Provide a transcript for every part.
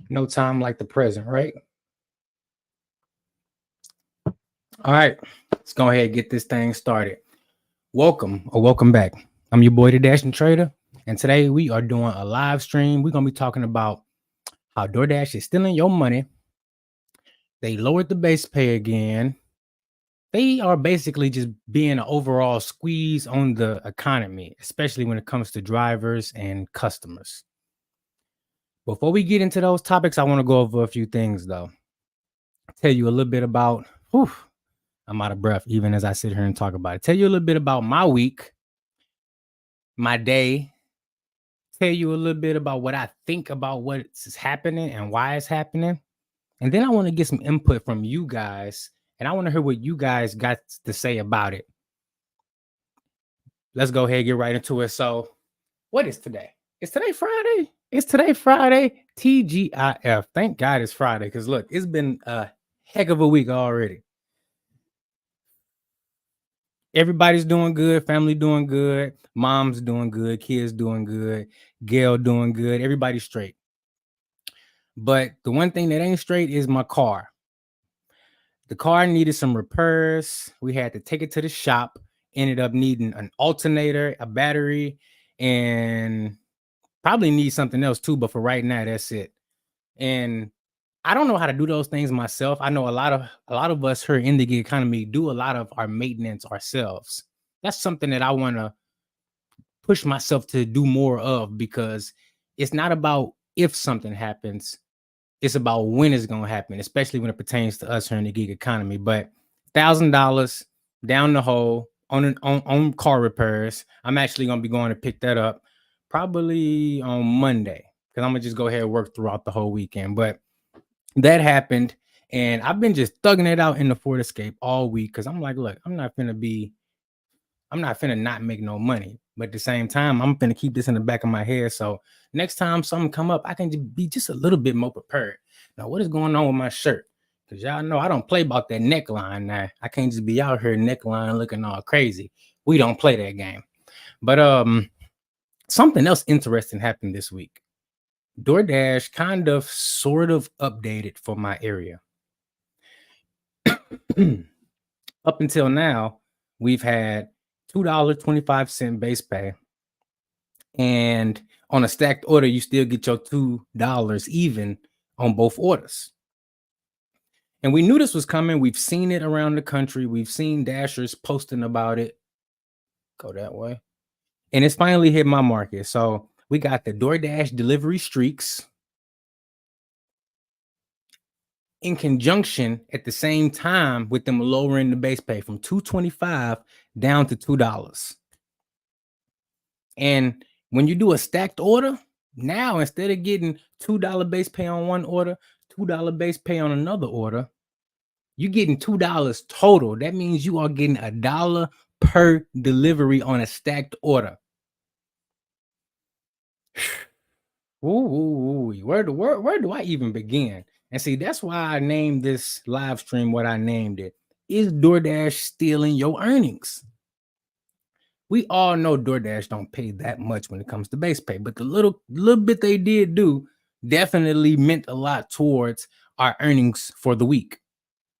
No time like the present, right? All right, let's go ahead and get this thing started. Welcome or welcome back. I'm your boy, the Dashing Trader, and today we are doing a live stream. We're gonna be talking about how Doordash is stealing your money. They lowered the base pay again. They are basically just being an overall squeeze on the economy, especially when it comes to drivers and customers. Before we get into those topics, I want to go over a few things though. Tell you a little bit about. Whew, I'm out of breath even as I sit here and talk about it. Tell you a little bit about my week, my day. Tell you a little bit about what I think about what's happening and why it's happening. And then I want to get some input from you guys. And I want to hear what you guys got to say about it. Let's go ahead and get right into it. So, what is today? Is today Friday? Is today Friday? TGIF. Thank God it's Friday. Because look, it's been a heck of a week already. Everybody's doing good, family doing good, mom's doing good, kids doing good, Gail doing good, everybody's straight. But the one thing that ain't straight is my car. The car needed some repairs. We had to take it to the shop, ended up needing an alternator, a battery, and probably need something else too, but for right now, that's it. And I don't know how to do those things myself. I know a lot of us here in the gig economy do a lot of our maintenance ourselves. That's something that I want to push myself to do more of because it's not about if something happens, it's about when it's going to happen, especially when it pertains to us here in the gig economy. But $1,000 down the hole on car repairs. I'm actually going to be going to pick that up probably on Monday because I'm gonna just go ahead and work throughout the whole weekend. But that happened, and I've been just thugging it out in the Ford Escape all week because I'm like, look, I'm not finna not make no money, but at the same time, I'm finna keep this in the back of my head. So next time something come up, I can be just a little bit more prepared. Now, what is going on with my shirt? Because y'all know I don't play about that neckline now. I can't just be out here neckline looking all crazy. We don't play that game. But something else interesting happened this week. DoorDash kind of sort of updated for my area. Up until now, we've had $2.25 base pay. And on a stacked order, you still get your $2 even on both orders. And we knew this was coming. We've seen it around the country. We've seen Dashers posting about it. Go that way. And it's finally hit my market. So we got the DoorDash delivery streaks in conjunction at the same time with them lowering the base pay from $2.25 down to $2. And when you do a stacked order, now instead of getting $2 base pay on one order, $2 base pay on another order, you're getting $2 total. That means you are getting $1 per delivery on a stacked order. Ooh, where do I even begin? And see, that's why I named this live stream what I named it. Is DoorDash stealing your earnings? We all know DoorDash don't pay that much when it comes to base pay, but the little bit they did do definitely meant a lot towards our earnings for the week.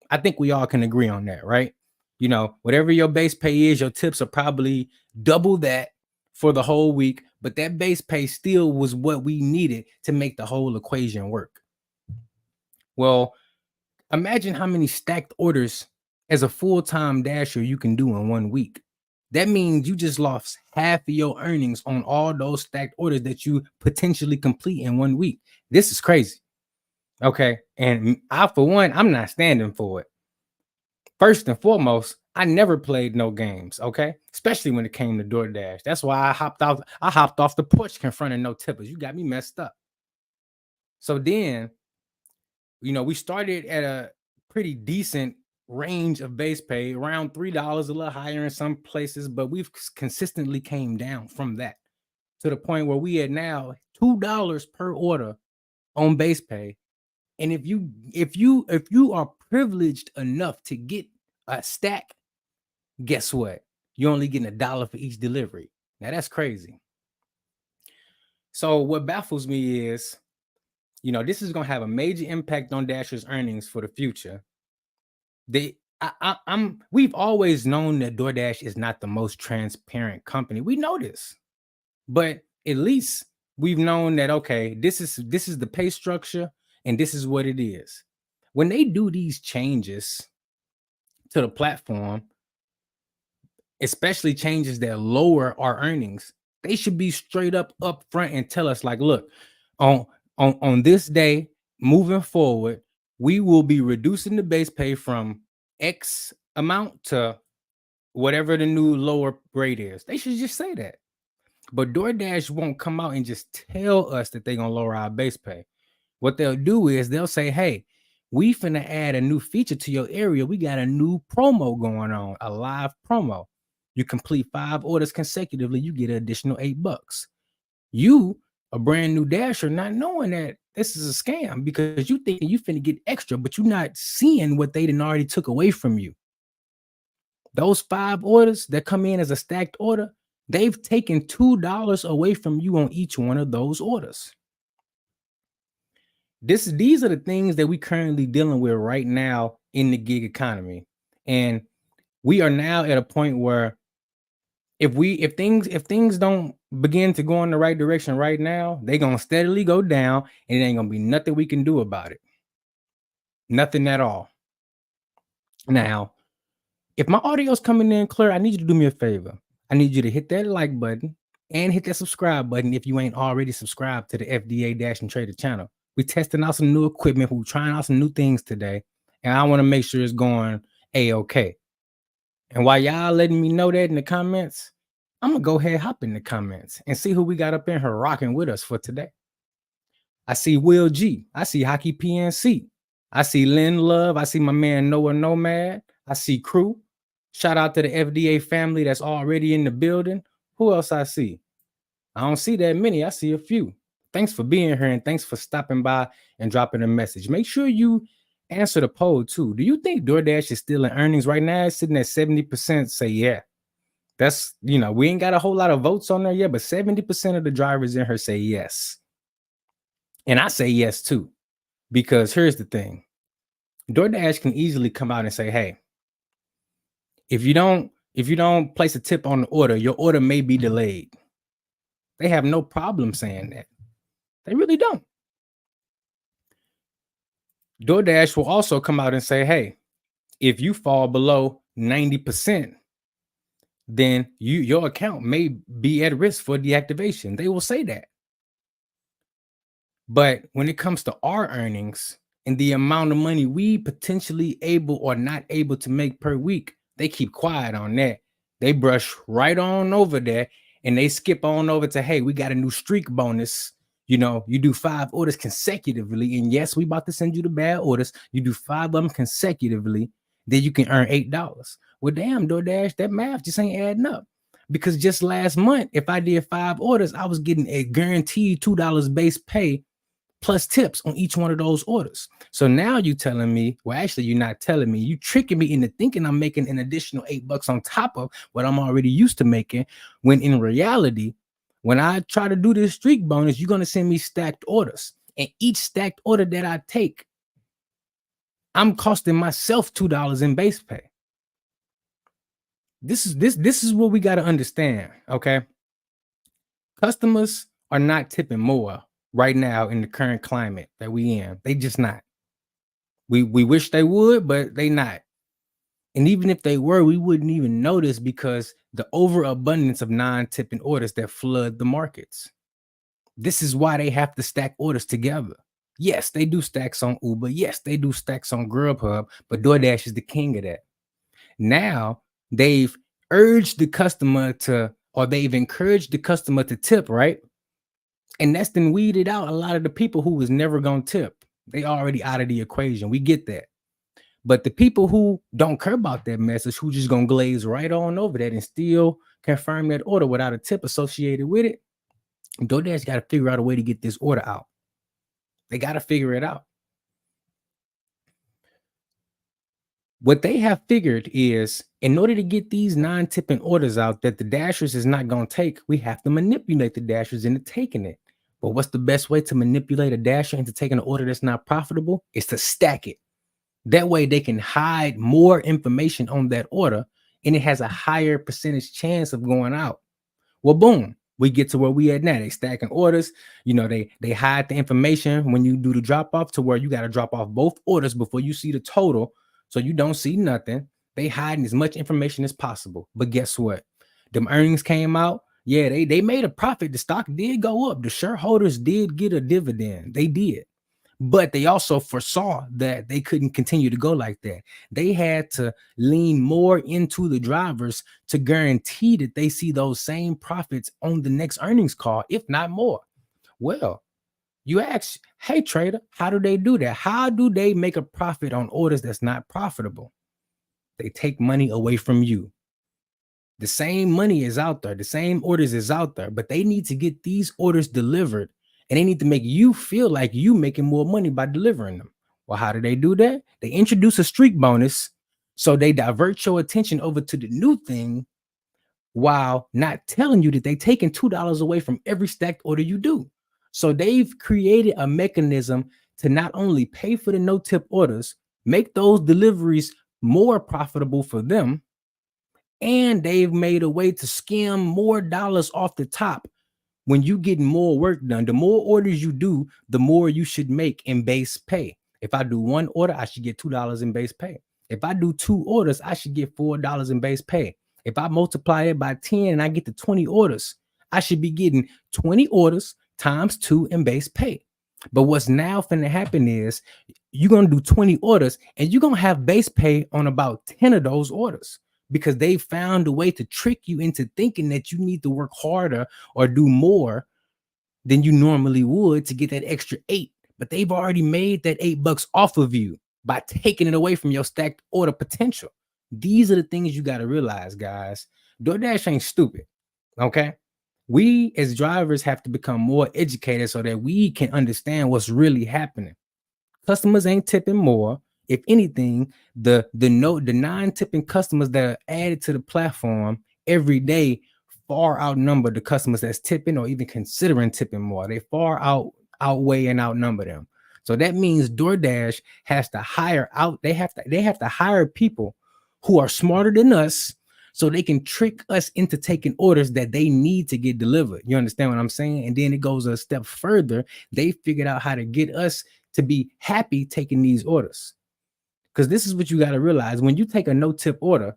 I think we all can agree on that, right? You know, whatever your base pay is, your tips are probably double that for the whole week, but that base pay still was what we needed to make the whole equation work. Well, imagine how many stacked orders as a full-time dasher you can do in 1 week. That means you just lost half of your earnings on all those stacked orders that you potentially complete in 1 week. This is crazy. Okay. And I, for one, I'm not standing for it. First and foremost, I never played no games, okay? Especially when it came to DoorDash. That's why I hopped off the porch confronting no tippers. You got me messed up. So then, you know, we started at a pretty decent range of base pay, around $3, a little higher in some places, but we've consistently came down from that to the point where we are now $2 per order on base pay. And if you are privileged enough to get a stack, guess what? You're only getting $1 for each delivery. Now that's crazy. So what baffles me is, this is gonna have a major impact on Dasher's earnings for the future. We've always known that DoorDash is not the most transparent company. We know this, but at least we've known that, okay, this is the pay structure and this is what it is. When they do these changes to the platform, especially changes that lower our earnings, they should be straight up front and tell us, like, look, on on this day moving forward, we will be reducing the base pay from X amount to whatever the new lower rate is. They should just say that. But DoorDash won't come out and just tell us that they're gonna lower our base pay. What they'll do is they'll say, hey, we finna add a new feature to your area. We got a new promo going on, a live promo. You complete 5 orders consecutively, you get an additional $8. You, a brand new Dasher, not knowing that this is a scam because you thinking you finna get extra, but you're not seeing what they done already took away from you. Those 5 orders that come in as a stacked order, they've taken $2 away from you on each one of those orders. These are the things that we currently dealing with right now in the gig economy. And we are now at a point where if things don't begin to go in the right direction right now, they're gonna steadily go down and it ain't gonna be nothing we can do about it. Nothing at all. Now, if my audio's coming in clear, I need you to do me a favor. I need you to hit that like button and hit that subscribe button if you ain't already subscribed to the FDA Dash and Trader channel. We're testing out some new equipment. We're trying out some new things today, and I want to make sure it's going A-okay. And while y'all letting me know that in the comments, I'm gonna go ahead, hop in the comments and see who we got up in here rocking with us for today. I see Will G. I see Hockey PNC. I see Lynn Love. I see my man Noah Nomad. I see Crew. Shout out to the FDA family that's already in the building. Who else I see? I don't see that many. I see a few. Thanks for being here and thanks for stopping by and dropping a message. Make sure you answer the poll too. Do you think DoorDash is still in earnings right now? It's sitting at 70%. Say yeah. That's, we ain't got a whole lot of votes on there yet, but 70% of the drivers in here say yes. And I say yes too, because here's the thing. DoorDash can easily come out and say, hey, if you don't place a tip on the order, your order may be delayed. They have no problem saying that. They really don't. DoorDash will also come out and say, hey, if you fall below 90%, then your account may be at risk for deactivation. They will say that. But when it comes to our earnings and the amount of money we potentially able or not able to make per week, they keep quiet on that. They brush right on over that and they skip on over to, hey, we got a new streak bonus. You do 5 orders consecutively. And yes, we about to send you the bad orders. You do 5 of them consecutively, then you can earn $8. Well, damn, DoorDash, that math just ain't adding up. Because just last month, if I did 5 orders, I was getting a guaranteed $2 base pay plus tips on each one of those orders. So now you telling me, well, actually, you're not telling me, you tricking me into thinking I'm making an additional $8 on top of what I'm already used to making, when in reality, when I try to do this streak bonus, you're going to send me stacked orders. And each stacked order that I take, I'm costing myself $2 in base pay. This is what we got to understand, okay? Customers are not tipping more right now in the current climate that we in. They just not. We wish they would, but they not. And even if they were, we wouldn't even notice because the overabundance of non-tipping orders that flood the markets. This is why they have to stack orders together. Yes, they do stacks on Uber. Yes, they do stacks on Grubhub, but DoorDash is the king of that. Now they've urged the customer to, or they've encouraged the customer to tip, right? And that's then weeded out a lot of the people who was never going to tip. They already out of the equation. We get that. But the people who don't care about that message, who just going to glaze right on over that and still confirm that order without a tip associated with it, DoorDash got to figure out a way to get this order out. They got to figure it out. What they have figured is, in order to get these non-tipping orders out that the Dashers is not going to take, we have to manipulate the Dashers into taking it. But what's the best way to manipulate a dasher into taking an order that's not profitable? Is to stack it. That way they can hide more information on that order and it has a higher percentage chance of going out. Well, boom, we get to where we at now. They stacking orders. They hide the information when you do the drop off to where you got to drop off both orders before you see the total, so you don't see nothing. They hiding as much information as possible. But guess what? Them earnings came out. Yeah, they made a profit. The stock did go up. The shareholders did get a dividend. They did. But they also foresaw that they couldn't continue to go like that. They had to lean more into the drivers to guarantee that they see those same profits on the next earnings call, if not more. Well, you ask, hey, trader, how do they do that? How do they make a profit on orders that's not profitable? They take money away from you. The same money is out there, the same orders is out there, but they need to get these orders delivered and they need to make you feel like you making more money by delivering them. Well, how do they do that? They introduce a streak bonus. So they divert your attention over to the new thing while not telling you that they taking $2 away from every stacked order you do. So they've created a mechanism to not only pay for the no-tip orders, make those deliveries more profitable for them, and they've made a way to skim more dollars off the top. When you get more work done, the more orders you do, the more you should make in base pay. If I do one order, I should get $2 in base pay. If I do 2 orders, I should get $4 in base pay. If I multiply it by 10 and I get to 20 orders, I should be getting 20 orders times 2 in base pay. But what's now finna happen is you're gonna do 20 orders and you're gonna have base pay on about 10 of those orders, because they found a way to trick you into thinking that you need to work harder or do more than you normally would to get that extra 8. But they've already made that $8 off of you by taking it away from your stacked order potential. These are the things you got to realize, guys. DoorDash ain't stupid. Okay. We as drivers have to become more educated so that we can understand what's really happening. Customers ain't tipping more. If anything, the non-tipping customers that are added to the platform every day far outnumber the customers that's tipping or even considering tipping more. They far outweigh and outnumber them. So that means DoorDash has to hire out. They have to hire people who are smarter than us so they can trick us into taking orders that they need to get delivered. You understand what I'm saying? And then it goes a step further. They figured out how to get us to be happy taking these orders. Because this is what you got to realize. When you take a no-tip order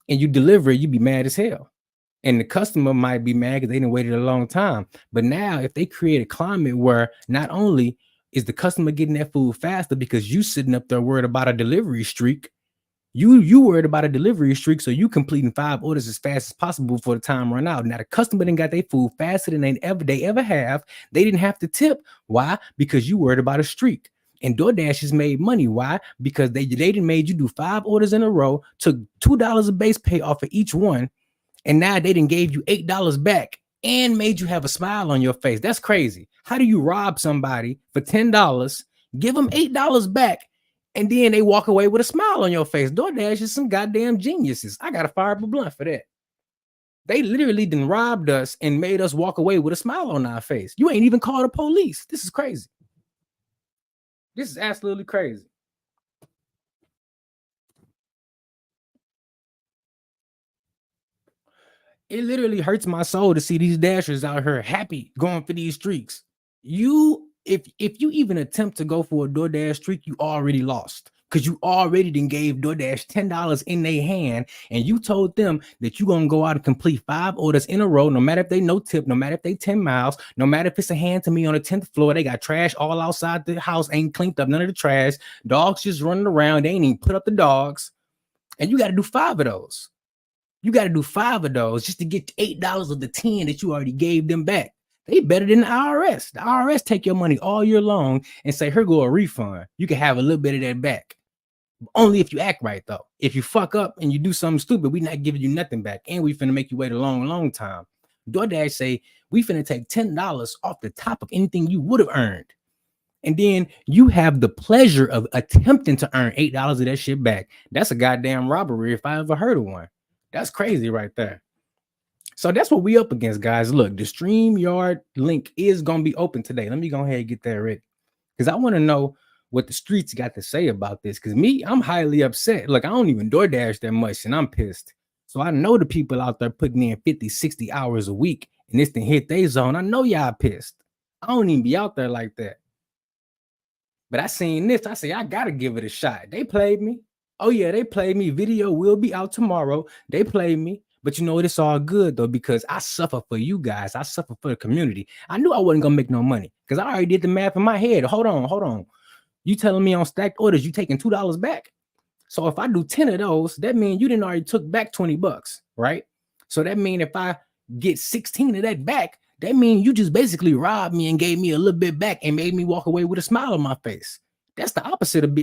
and you deliver it, you be mad as hell. And the customer might be mad because they didn't waited a long time. But now if they create a climate where not only is the customer getting that food faster because you sitting up there worried about a delivery streak, you worried about a delivery streak, so you completing 5 orders as fast as possible before the time run out. Now the customer didn't got their food faster than they ever have. They didn't have to tip. Why? Because you worried about a streak. And DoorDash has made money. Why? Because they didn't made you do 5 orders in a row, took $2 of base pay off of each one, and now they didn't gave you $8 back and made you have a smile on your face. That's crazy. How do you rob somebody for $10, give them $8 back, and then they walk away with a smile on your face? DoorDash is some goddamn geniuses. I got to fire up a blunt for that. They literally done robbed us and made us walk away with a smile on our face. You ain't even called the police. This is crazy. This is absolutely crazy. It literally hurts my soul to see these dashers out here happy going for these streaks. If you even attempt to go for a DoorDash streak, you already lost, because you already done gave DoorDash $10 in their hand, and you told them that you're gonna go out and complete 5 orders in a row, no matter if they no tip, no matter if they 10 miles, no matter if it's a hand to me on the 10th floor, they got trash all outside the house, ain't cleaned up none of the trash, dogs just running around, they ain't even put up the dogs, and you got to do 5 of those. You got to do 5 of those just to get $8 of the 10 that you already gave them back. They better than the IRS. The IRS take your money all year long and say, here go a refund. You can have a little bit of that back. Only if you act right, though. If you fuck up and you do something stupid, we not giving you nothing back. And we finna make you wait a long time. DoorDash say, we finna take $10 off the top of anything you would have earned. And then you have the pleasure of attempting to earn $8 of that shit back. That's a goddamn robbery if I ever heard of one. That's crazy right there. So that's what we up against, guys. Look, the StreamYard link is gonna be open today. Let me go ahead and get that ready. Because I want to know what the streets got to say about this. Because me, I'm highly upset. Look, I don't even Doordash that much, and I'm pissed. So I know the people out there putting in 50, 60 hours a week, and this thing hit their zone. I know y'all pissed. I don't even be out there like that. But I seen this. I say, I gotta give it a shot. They played me. Oh, yeah, they played me. Video will be out tomorrow. They played me. But you know what? It's all good though, because I suffer for you guys. I suffer for the community. I knew I wasn't gonna make no money because I already did the math in my head. Hold on. You telling me on stacked orders, you taking $2 back. So if I do 10 of those, that means you didn't already took back 20 bucks, right? So that means if I get 16 of that back, that means you just basically robbed me and gave me a little bit back and made me walk away with a smile on my face. That's the opposite of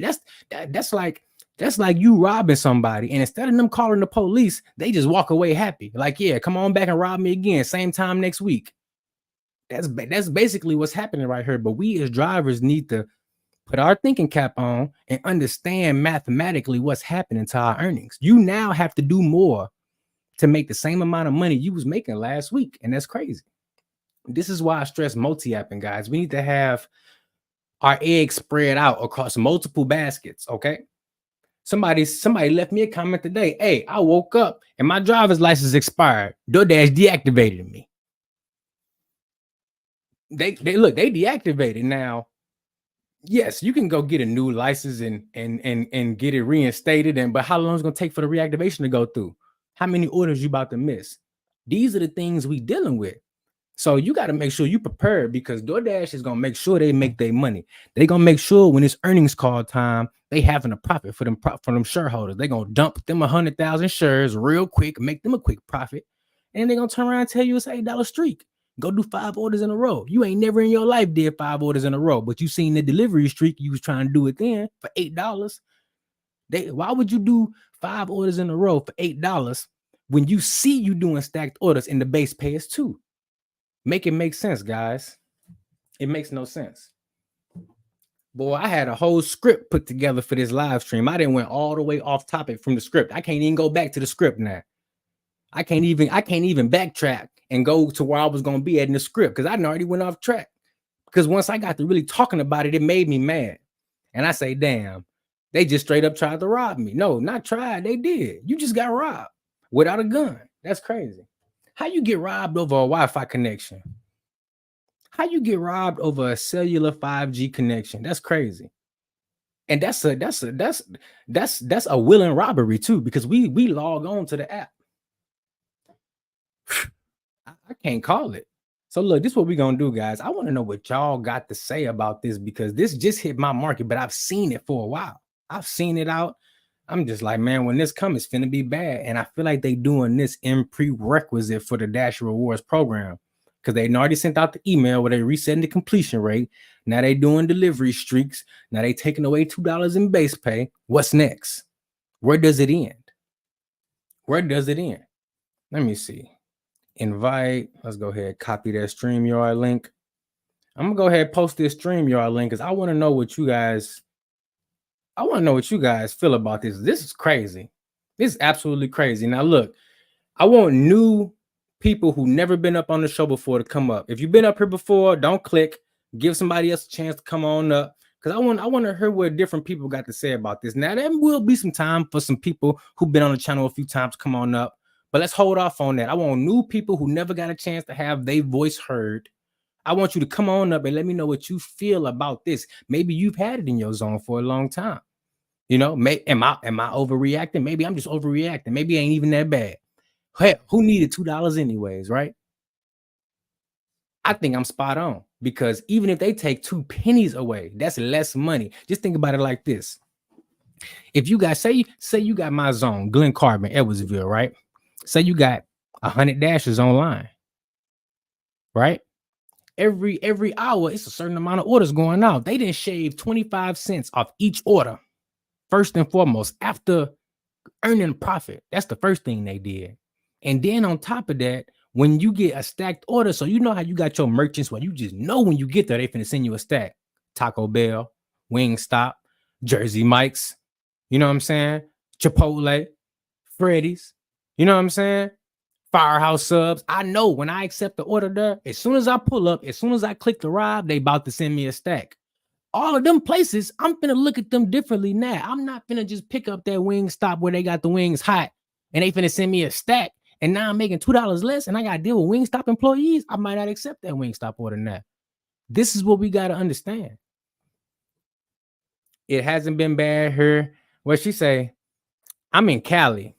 that's like you robbing somebody, and instead of them calling the police, they just walk away happy. Like, yeah, come on back and rob me again, same time next week. That's basically what's happening right here. But we as drivers need to put our thinking cap on and understand mathematically what's happening to our earnings. You now have to do more to make the same amount of money you was making last week, and that's crazy. This is why I stress multi-apping, guys. We need to have our eggs spread out across multiple baskets, okay? Somebody left me a comment today. Hey, I woke up and my driver's license expired. DoorDash deactivated me. They deactivated now. Yes, you can go get a new license and get it reinstated. But how long is it gonna take for the reactivation to go through? How many orders you about to miss? These are the things we dealing with. So you got to make sure you prepared, because DoorDash is gonna make sure they make their money. They're gonna make sure when it's earnings call time, they having a profit for them shareholders. They're gonna dump them 100,000 shares real quick, make them a quick profit, and they're gonna turn around and tell you it's $8 streak. Go do 5 orders in a row. You ain't never in your life did 5 orders in a row, but you seen the delivery streak. You was trying to do it then for $8. Why would you do 5 orders in a row for $8 when you see you doing stacked orders and the base pay is 2? Make it make sense, guys. It makes no sense. Boy, I had a whole script put together for this live stream. I didn't went all the way off topic from the script. I can't even go back to the script now. I can't even backtrack and go to where I was going to be at in the script, because I already went off track. Because once I got to really talking about it, it made me mad. And I say, damn, they just straight up tried to rob me. No, not tried. They did. You just got robbed without a gun. That's crazy. How you get robbed over a Wi-Fi connection? How you get robbed over a cellular 5G connection? That's crazy. And that's a willing robbery too, because we log on to the app. I can't call it. So look, this is what we're gonna do, guys. I want to know what y'all got to say about this, because this just hit my market, but I've seen it for a while. I've seen it out. I'm just like, man, when this comes, it's finna be bad. And I feel like they doing this in prerequisite for the Dash Rewards program, because they already sent out the email where they resetting the completion rate. Now they doing delivery streaks. Now they taking away $2 in base pay. What's next? Where does it end? Where does it end? Let me see. Invite. Let's go ahead, copy that StreamYard link. I'm gonna go ahead and post this StreamYard link, because I want to know what you guys feel about this. This is crazy. This is absolutely crazy. Now, look, I want new people who never been up on the show before to come up. If you've been up here before, don't click. Give somebody else a chance to come on up, because I want to hear what different people got to say about this. Now, there will be some time for some people who've been on the channel a few times to come on up, but let's hold off on that. I want new people who never got a chance to have their voice heard. I want you to come on up and let me know what you feel about this. Maybe you've had it in your zone for a long time. You know, am I overreacting? Maybe I'm just overreacting. Maybe it ain't even that bad. Hey, who needed $2 anyways, right? I think I'm spot on, because even if they take 2 pennies away, that's less money. Just think about it like this. If you guys say you got my zone, Glen Carbon, Edwardsville, right? Say you got 100 dashes online, right? Every hour, it's a certain amount of orders going out. They didn't shave 25 cents off each order. First and foremost, after earning profit, that's the first thing they did. And then on top of that, when you get a stacked order, so you know how you got your merchants where you just know when you get there, they finna send you a stack. Taco Bell, Wingstop, Jersey Mike's, you know what I'm saying? Chipotle, Freddy's, you know what I'm saying? Firehouse Subs. I know when I accept the order there, as soon as I pull up, as soon as I click the ride, they about to send me a stack. All of them places, I'm finna look at them differently now. I'm not finna just pick up that wing stop where they got the wings hot and they finna send me a stack. And now I'm making $2 less and I gotta deal with Wingstop employees. I might not accept that Wingstop order now. This is what we gotta understand. It hasn't been bad here. What she say? I'm in Cali.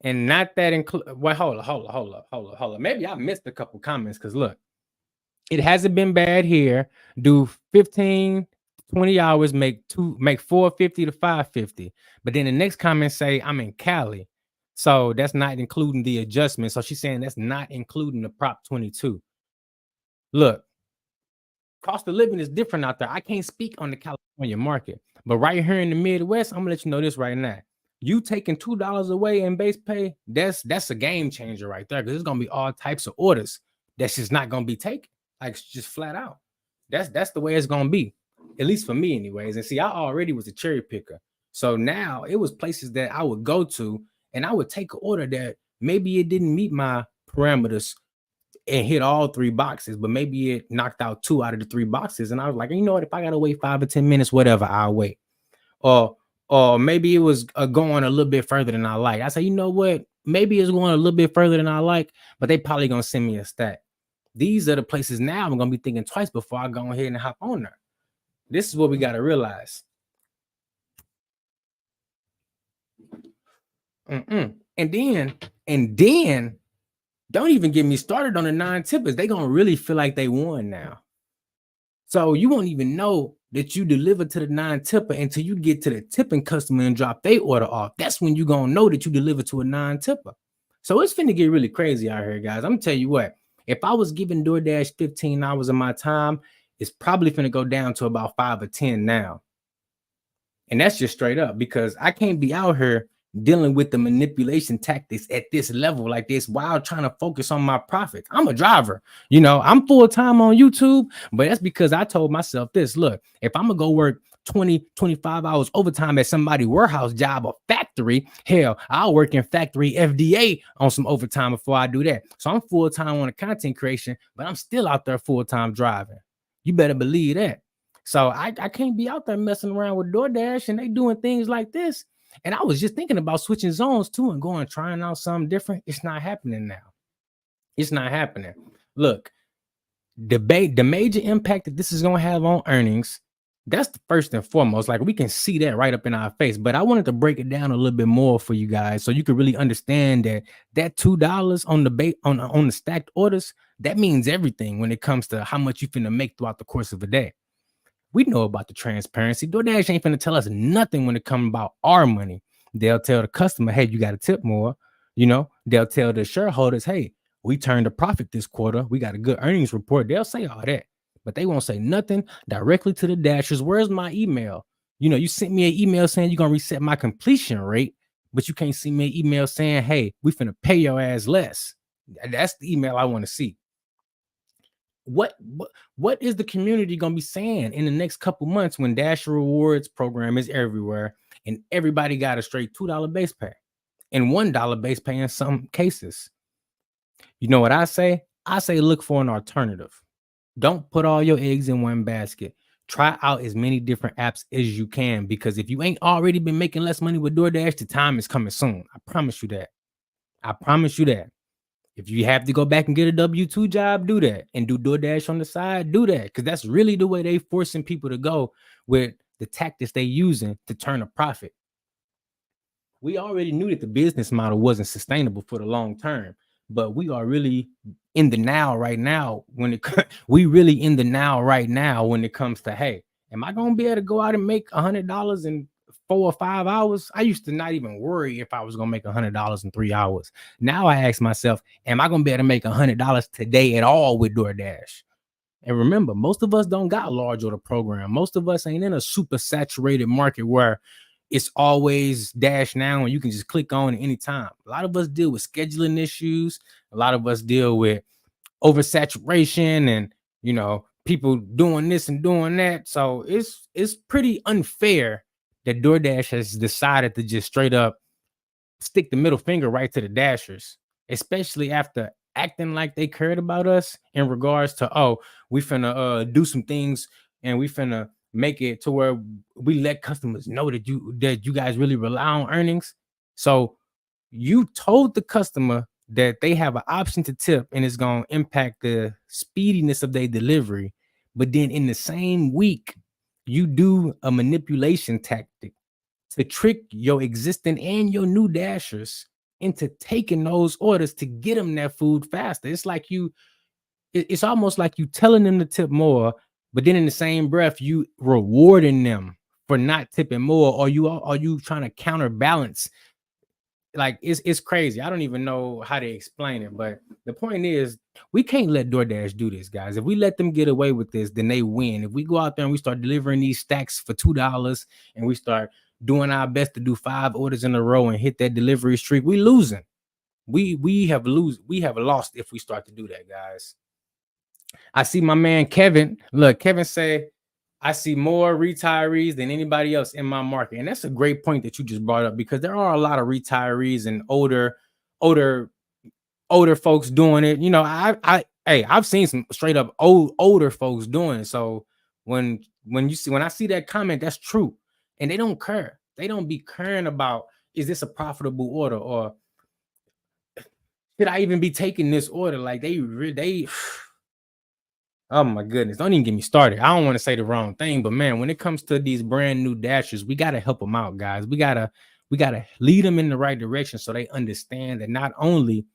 And not that include. Well, hold up. Maybe I missed a couple comments because look, it hasn't been bad here. Do 15, 20 hours, make 450 to 550. But then the next comment say I'm in Cali. So that's not including the adjustment. So she's saying that's not including the Prop 22. Look, cost of living is different out there. I can't speak on the California market, but right here in the Midwest, I'm gonna let you know this right now. You taking $2 away in base pay, that's a game changer right there, because there's gonna be all types of orders that's just not gonna be taken, like just flat out. That's the way it's gonna be, at least for me, anyways. And see, I already was a cherry picker, so now it was places that I would go to, and I would take an order that maybe it didn't meet my parameters and hit all 3 boxes, but maybe it knocked out 2 out of the 3 boxes. And I was like, you know what? If I gotta wait 5 or 10 minutes, whatever, I'll wait. Or maybe it was going a little bit further than I like. I say, you know what? Maybe it's going a little bit further than I like, but they probably gonna send me a stack. These are the places now I'm gonna be thinking twice before I go ahead and hop on there. This is what we gotta realize. And then don't even get me started on the non-tippers. They gonna really feel like they won now. So you won't even know that you delivered to the non-tipper until you get to the tipping customer and drop their order off. That's when you gonna know that you delivered to a non-tipper. So it's finna get really crazy out here, guys. I'm gonna tell you what, if I was giving DoorDash 15 hours of my time, it's probably finna go down to about 5 or 10 now. And that's just straight up, because I can't be out here dealing with the manipulation tactics at this level like this while trying to focus on my profits. I'm a driver, I'm full-time on YouTube, but that's because I told myself this: look, if I'm gonna go work 20, 25 hours overtime at somebody's warehouse job or factory, hell, I'll work in factory FDA on some overtime before I do that. So I'm full-time on the content creation, but I'm still out there full-time driving. You better believe that. So I can't be out there messing around with DoorDash and they doing things like this. And I was just thinking about switching zones too and trying out something different. It's not happening now. It's not happening. Look, the major impact that this is going to have on earnings, that's the first and foremost. Like, we can see that right up in our face. But I wanted to break it down a little bit more for you guys so you could really understand that $2 on the stacked orders, that means everything when it comes to how much you finna make throughout the course of a day. We know about the transparency. DoorDash ain't finna tell us nothing when it comes about our money. They'll tell the customer, hey, you got to tip more. They'll tell the shareholders, hey, we turned a profit this quarter. We got a good earnings report. They'll say all that, but they won't say nothing directly to the dashers. Where's my email? You sent me an email saying you're going to reset my completion rate, but you can't send me an email saying, hey, we finna pay your ass less. That's the email I want to see. What is the community going to be saying in the next couple months when Dash Rewards program is everywhere and everybody got a straight $2 base pay and $1 base pay in some cases? You know what I say? I say look for an alternative. Don't put all your eggs in one basket. Try out as many different apps as you can, because if you ain't already been making less money with DoorDash, the time is coming soon. I promise you that. I promise you that. If you have to go back and get a W-2 job, do that. And do DoorDash on the side, do that. Because that's really the way they forcing people to go with the tactics they using to turn a profit. We already knew that the business model wasn't sustainable for the long term, but we are really in the now right now when it comes to, hey, am I going to be able to go out and make $100 in 4 or 5 hours? I used to not even worry if I was going to make $100 in 3 hours. Now I ask myself, am I going to be able to make $100 today at all with DoorDash? And remember, most of us don't got large order program. Most of us ain't in a super saturated market where it's always Dash now and you can just click on at any time. A lot of us deal with scheduling issues. A lot of us deal with oversaturation and, people doing this and doing that. So it's pretty unfair that DoorDash has decided to just straight up stick the middle finger right to the Dashers especially after acting like they cared about us in regards to, oh, we finna do some things and we finna make it to where we let customers know that you guys really rely on earnings. So you told the customer that they have an option to tip and it's going to impact the speediness of their delivery. But then in the same week, you do a manipulation tactic to trick your existing and your new dashers into taking those orders to get them that food faster. It's like it's almost like you telling them to tip more, but then in the same breath, you rewarding them for not tipping more, or you trying to counterbalance. Like it's crazy. I don't even know how to explain it, but the point is we can't let DoorDash do this, guys. If we let them get away with this, then they win. If we go out there and we start delivering these stacks for $2 and we start doing our best to do 5 orders in a row and hit that delivery streak, we losing. We have lost if we start to do that, guys. I see my man Kevin. Look, Kevin say, I see more retirees than anybody else in my market. And that's a great point that you just brought up, because there are a lot of retirees and older folks doing it. You know, I've seen some straight up older folks doing it. So when I see that comment, that's true. And they don't care. They don't be caring about, is this a profitable order, or should I even be taking this order? Like they oh my goodness, don't even get me started. I don't want to say the wrong thing, but man, when it comes to these brand new dashers, we got to help them out, guys. We gotta lead them in the right direction so they understand that not only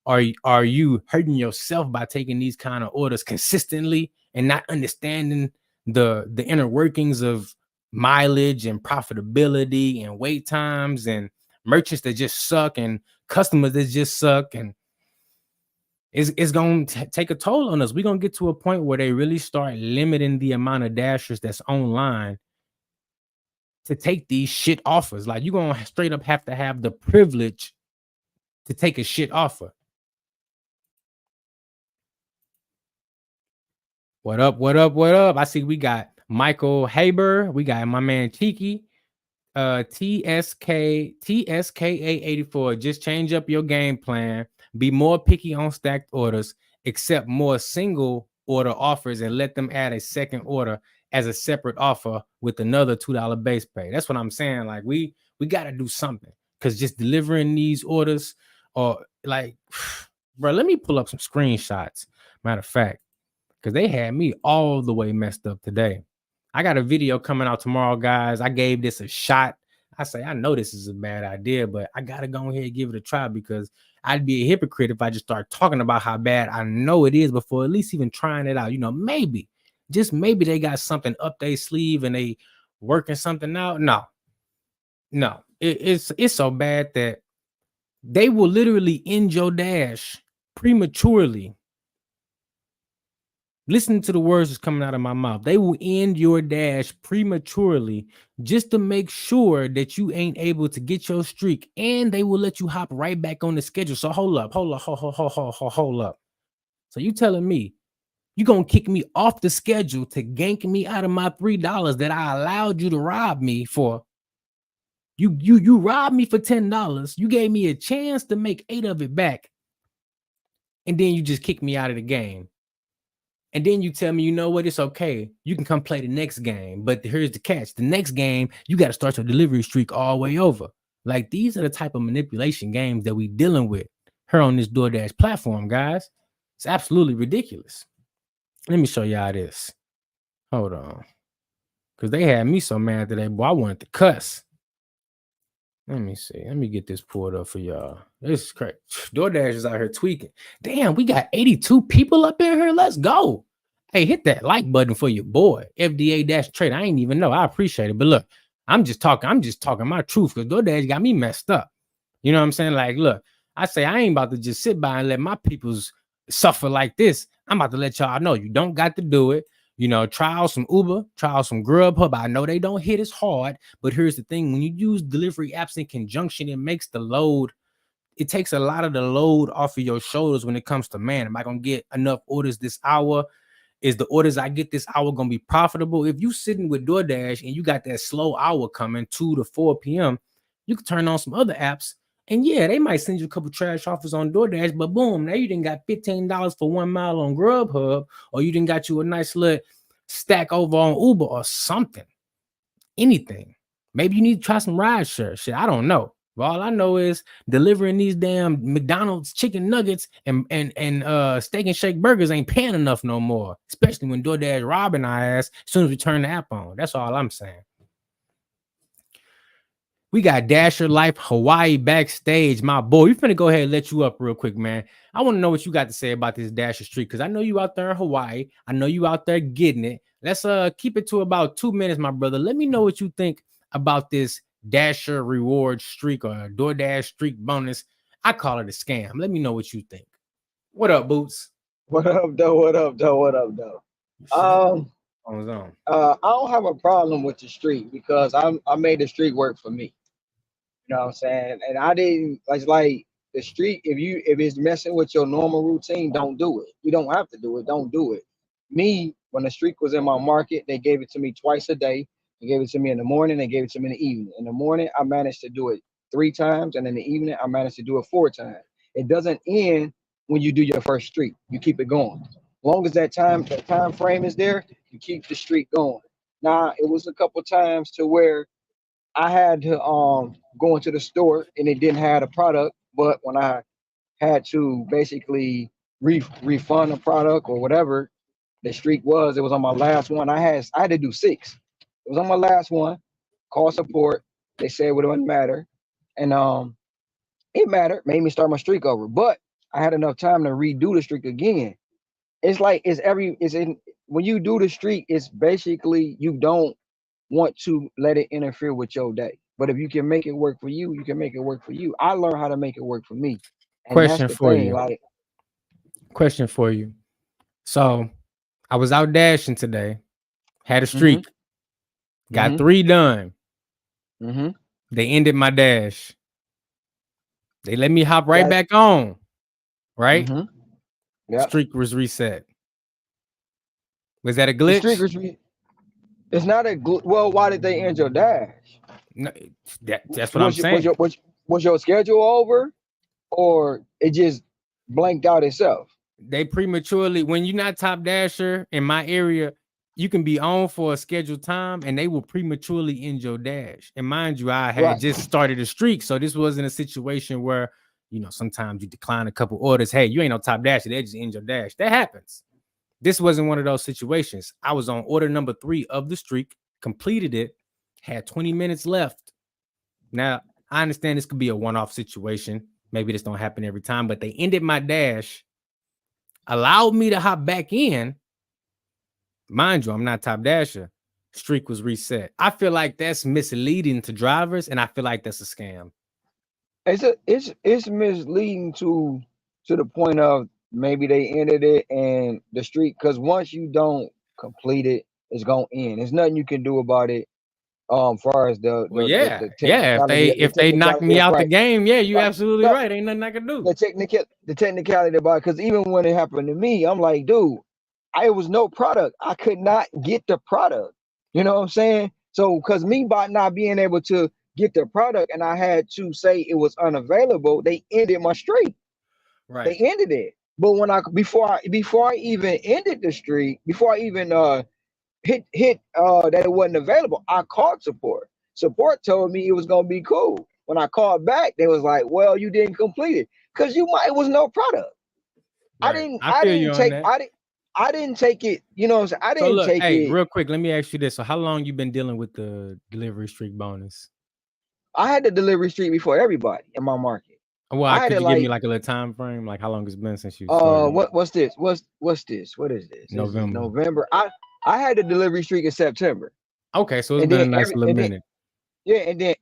are you hurting yourself by taking these kind of orders consistently and not understanding the inner workings of mileage and profitability and wait times and merchants that just suck and customers that just suck, and it's going to take a toll on us. We're going to get to a point where they really start limiting the amount of dashers that's online to take these shit offers. Like, you're going to straight up have to have the privilege to take a shit offer. What up? What up? What up? I see we got Michael Haber. We got my man Cheeky. TSKA84. Just change up your game plan. Be more picky on stacked orders. Accept more single order offers and let them add a second order as a separate offer with another $2 base pay. That's what I'm saying. Like, we got to do something, because just delivering these orders, or like, bro, let me pull up some screenshots. Matter of fact, because they had me all the way messed up today. I got a video coming out tomorrow, guys. I gave this a shot. I know this is a bad idea, but I got to go ahead and give it a try, because I'd be a hypocrite if I just start talking about how bad I know it is before at least even trying it out. You know, maybe, just maybe they got something up their sleeve and they working something out. No, it's so bad that they will literally end your dash prematurely. Listen to the words that's coming out of my mouth. They will end your dash prematurely just to make sure that you ain't able to get your streak, and they will let you hop right back on the schedule. So hold up. So you telling me you gonna kick me off the schedule to gank me out of my $3 that I allowed you to rob me for? You robbed me for $10. You gave me a chance to make 8 of it back, and then you just kick me out of the game. And then you tell me, you know what, it's okay. You can come play the next game. But here's the catch. The next game, you got to start your delivery streak all the way over. Like, these are the type of manipulation games that we dealing with here on this DoorDash platform, guys. It's absolutely ridiculous. Let me show y'all this. Hold on. Because they had me so mad today, boy, I wanted to cuss. Let me see. Let me get this pulled up for y'all. This is crazy. DoorDash is out here tweaking. Damn, we got 82 people up in here. Let's go. Hey, hit that like button for your boy. FDA-trade. I ain't even know. I appreciate it. But look, I'm just talking my truth, because DoorDash got me messed up. You know what I'm saying? Like, look, I say I ain't about to just sit by and let my peoples suffer like this. I'm about to let y'all know you don't got to do it. You know, try out some Uber, try out some Grubhub. I know they don't hit as hard, but here's the thing. When you use delivery apps in conjunction, it makes the load, it takes a lot of the load off of your shoulders when it comes to, man, am I going to get enough orders this hour? Is the orders I get this hour going to be profitable? If you sitting with DoorDash and you got that slow hour coming 2 to 4 p.m., you can turn on some other apps And yeah, they might send you a couple trash offers on DoorDash, but boom, now you didn't got $15 for 1 mile on Grubhub, or you didn't got you a nice little stack over on Uber or something. Anything. Maybe you need to try some ride share shit. I don't know. But all I know is delivering these damn McDonald's chicken nuggets and steak and shake burgers ain't paying enough no more. Especially when DoorDash robbing our ass as soon as we turn the app on. That's all I'm saying. We got Dasher Life Hawaii backstage. My boy, we finna go ahead and let you up real quick, man. I want to know what you got to say about this Dasher streak, because I know you out there in Hawaii. I know you out there getting it. Let's keep it to about 2 minutes, my brother. Let me know what you think about this Dasher reward streak or DoorDash streak bonus. I call it a scam. Let me know what you think. What up, Boots? What up, though? What up, though? What up, though? On his own. I don't have a problem with the streak because I made the streak work for me. You know what I'm saying? And I didn't like the streak. If it's messing with your normal routine, don't do it. You don't have to do it. Don't do it. Me, when the streak was in my market, they gave it to me twice a day. They gave it to me in the morning. They gave it to me in the evening. In the morning, I managed to do it 3 times, and in the evening, I managed to do it 4 times. It doesn't end when you do your first streak. You keep it going. As long as that time frame is there, you keep the streak going. Now, it was a couple times to where I had to go into the store and it didn't have a product, but when I had to basically refund the product or whatever the streak was, it was on my last one. I had to do 6. It was on my last one. Call support. They said it wouldn't matter, and it mattered. Made me start my streak over, but I had enough time to redo the streak again. It's like it's in when you do the streak. It's basically you don't want to let it interfere with your day. But if you can make it work for you, you can make it work for you. I learned how to make it work for me. And that's Question the for thing. you. Like, Question for you. So I was out dashing today, had a mm-hmm, streak, got mm-hmm, 3 done. mm-hmm. They ended my dash. They let me hop right That back on. Right? mm-hmm. Yeah. Streak was reset. Was that a The glitch? streakers it's not well, why did they end your dash? No, that's what I'm Was your was saying. your was, was your schedule over or it just blanked out itself? They prematurely, when you're not top dasher in my area, you can be on for a scheduled time and they will prematurely end your dash. And mind you, I had Right. just started a streak. So this wasn't a situation where, sometimes you decline a couple orders. Hey, you ain't no top dasher. They just end your dash. That happens. This wasn't one of those situations. I was on order number 3 of the streak, completed it, had 20 minutes left. Now, I understand this could be a one-off situation. Maybe this don't happen every time, but they ended my dash, allowed me to hop back in. Mind you, I'm not top dasher. Streak was reset. I feel like that's misleading to drivers, and I feel like that's a scam. It's misleading to the point of maybe they ended it and the streak because once you don't complete it, it's gonna end. There's nothing you can do about it. Far as Well, yeah, the yeah. technicality, the If they knock technicality me of out the right, game, yeah, you right. absolutely No, right. Ain't nothing I can do. the technicality about because even when it happened to me, I'm like, dude, I was no product. I could not get the product. You know what I'm saying? So because me by not being able to get the product and I had to say it was unavailable, they ended my streak. They Right. ended it. But when I before I even ended the streak, before I even hit that it wasn't available, I called support. Support told me it was gonna be cool. When I called back, they was like, "Well, you didn't complete it because it was no product. Right. I feel you on that. I didn't take it. You know what I'm saying? I So didn't look, take hey, it. real quick, let me ask you this. So how long you been dealing with the delivery streak bonus? I had the delivery streak before everybody in my market. Well, I had could it you give me like like a little time frame? Like how long it's been since you started? what's this? What's this? What is this? This is November. November. I had the delivery streak in September, Okay, so it's and been a then nice little minute.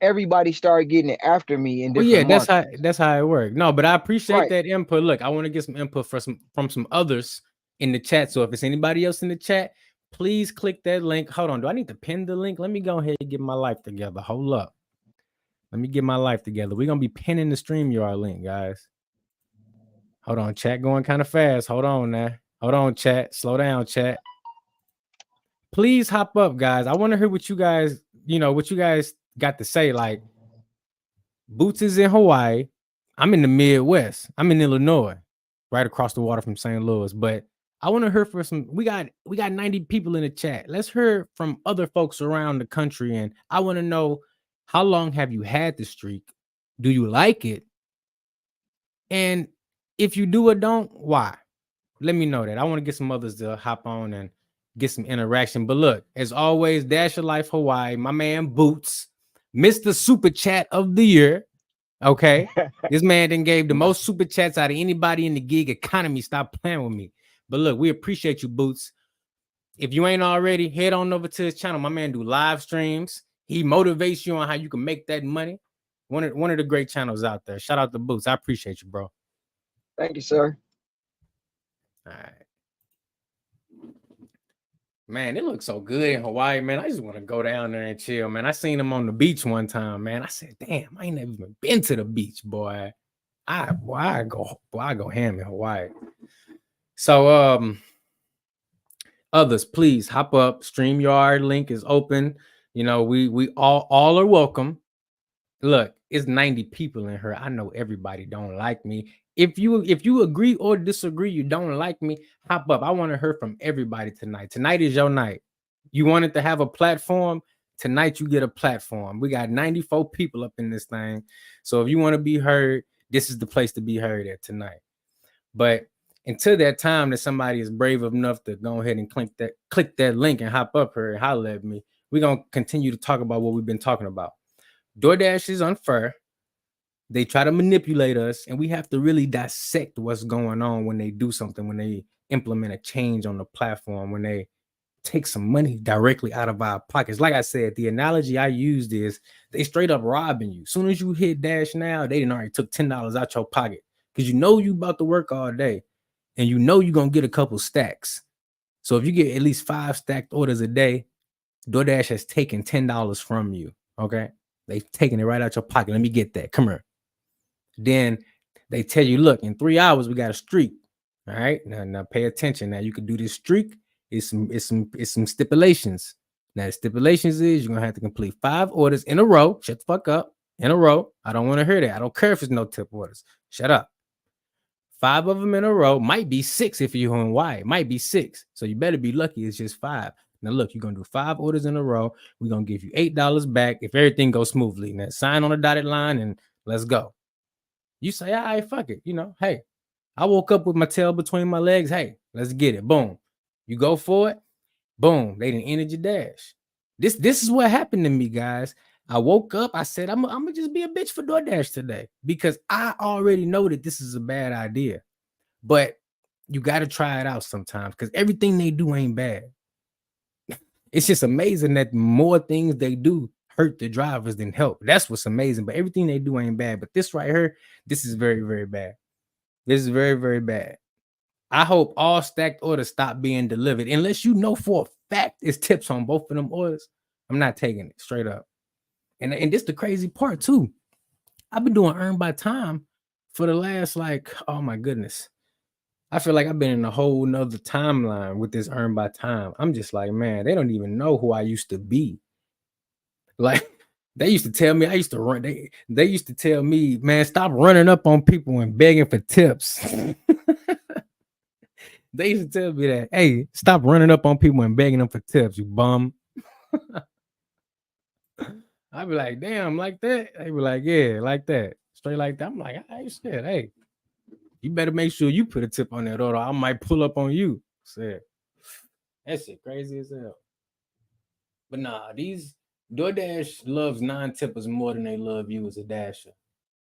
everybody started getting it after me in Well, yeah, different markets. that's how it worked. No, but I appreciate Right. that input. Look, I want to get some input from some others in the chat. So if it's anybody else in the chat, please click that link. Hold on, do I need to pin the link? Let me go ahead and get my life together. Hold up. Let me get my life together. We're gonna be pinning the StreamYard link, guys. Hold on, chat going kind of fast. Hold on now. Hold on, chat. Slow down, chat. Please hop up, guys. I want to hear what you guys got to say. Like, Boots is in Hawaii. I'm in the Midwest. I'm in Illinois, right across the water from St. Louis. But I want to hear from some. We got 90 people in the chat. Let's hear from other folks around the country, and I want to know, how long have you had the streak? Do you like it? And if you do or don't, why? Let me know that. I want to get some others to hop on and get some interaction. But look, as always, Dash of Life Hawaii, my man Boots, Mr. Super Chat of the Year. Okay. This man then gave the most super chats out of anybody in the gig economy. Stop playing with me. But look, we appreciate you, Boots. If you ain't already, head on over to his channel. My man do live streams. He motivates you on how you can make that money. One of the great channels out there. Shout out to Boots. I appreciate you, bro. Thank you, sir. All right. Man, it looks so good in Hawaii, man. I just want to go down there and chill, man. I seen him on the beach one time, man. I said, damn, I ain't never even been to the beach, boy. I go ham in Hawaii. So others, please hop up. StreamYard link is open. You know, we all are welcome. Look, it's 90 people in here. I know everybody don't like me. If you agree or disagree, you don't like me, hop up. I want to hear from everybody tonight. Tonight is your night. You wanted to have a platform. Tonight you get a platform. We got 94 people up in this thing. So if you want to be heard, this is the place to be heard at tonight. But until that time that somebody is brave enough to go ahead and click that link and hop up here and holler at me, we're going to continue to talk about what we've been talking about. Doordash is unfair. They try to manipulate us, and we have to really dissect what's going on when they do something, when they implement a change on the platform, when they take some money directly out of our pockets. Like I said, the analogy I used is they straight up robbing you. As soon as you hit Dash now, they done already took $10 out your pocket because you know you about to work all day, and you know you're going to get a couple stacks. So if you get at least 5 stacked orders a day, DoorDash has taken $10 from you, okay? They've taken it right out your pocket. Let me get that. Come here. Then they tell you, look, in 3 hours, we got a streak. All right. Now pay attention. Now you can do this streak. It's some stipulations. Now the stipulations is you're gonna have to complete 5 orders in a row. Shut the fuck up. In a row. I don't want to hear that. I don't care if it's no tip orders. Shut up. 5 of them in a row. Might be 6 if you're in Hawaii. It might be 6. So you better be lucky. It's just 5. Now look, you're gonna do 5 orders in a row. We're gonna give you $8 back if everything goes smoothly. Now sign on the dotted line and let's go. You say, all right, fuck it. You know, hey, I woke up with my tail between my legs. Hey, let's get it. Boom. You go for it. Boom. They didn't enter your dash. This is what happened to me, guys. I woke up. I said, I'm gonna just be a bitch for DoorDash today because I already know that this is a bad idea. But you got to try it out sometimes because everything they do ain't bad. It's just amazing that more things they do hurt the drivers than help. That's what's amazing. But everything they do ain't bad. But this right here, this is very, very bad. This is very, very bad. I hope all stacked orders stop being delivered. Unless you know for a fact it's tips on both of them orders, I'm not taking it straight up. And this the crazy part too. I've been doing earn by time for the last oh my goodness. I feel like I've been in a whole nother timeline with this earn by time. I'm just like, man, they don't even know who I used to be. Like they used to tell me I used to run. They used to tell me, man, stop running up on people and begging for tips. They used to tell me that, hey, stop running up on people and begging them for tips, you bum. I'd be like, damn, like that. They be like, yeah, like that. Straight like that. I'm like, I said, hey, you better make sure you put a tip on that order. I might pull up on you. Said, that shit crazy as hell. But nah, these DoorDash loves non-tippers more than they love you as a dasher.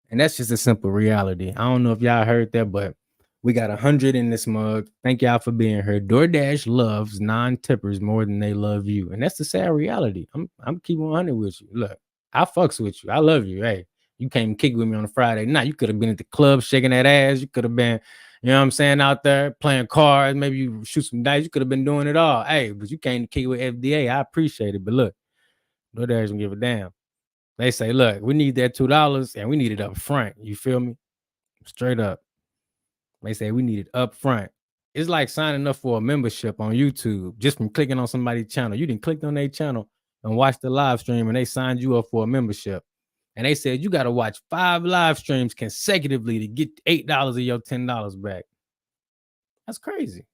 And that's just a simple reality. I don't know if y'all heard that, but we got 100 in this mug. Thank y'all for being here. DoorDash loves non-tippers more than they love you. And that's the sad reality. I'm keeping 100 with you. Look, I fucks with you. I love you. Hey, you came kick with me on a Friday night. You could have been at the club shaking that ass. You could have been, you know what I'm saying, out there playing cards. Maybe you shoot some dice. You could have been doing it all. Hey, but you came to kick with FDA. I appreciate it. But look, DoorDash don't give a damn. They say, look, we need that $2 and we need it up front. You feel me? Straight up. They say we need it up front. It's like signing up for a membership on YouTube just from clicking on somebody's channel. You didn't click on their channel and watch the live stream and they signed you up for a membership. And they said you got to watch 5 live streams consecutively to get $8 of your $10 back. That's crazy.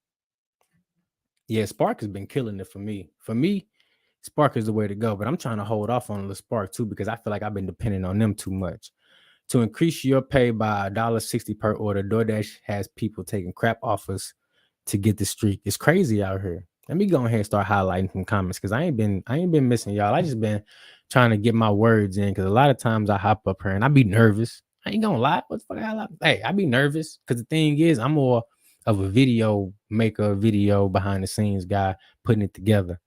Yeah, Spark has been killing it for me. For me, Spark is the way to go, but I'm trying to hold off on the Spark too because I feel like I've been depending on them too much. To increase your pay by $1.60 per order, DoorDash has people taking crap offers to get the streak. It's crazy out here. Let me go ahead and start highlighting some comments because I ain't been missing y'all. I just been trying to get my words in because a lot of times I hop up here and I be nervous. I ain't gonna lie. What the fuck? Hey, I be nervous because the thing is, I'm more of a video maker, video behind the scenes guy putting it together.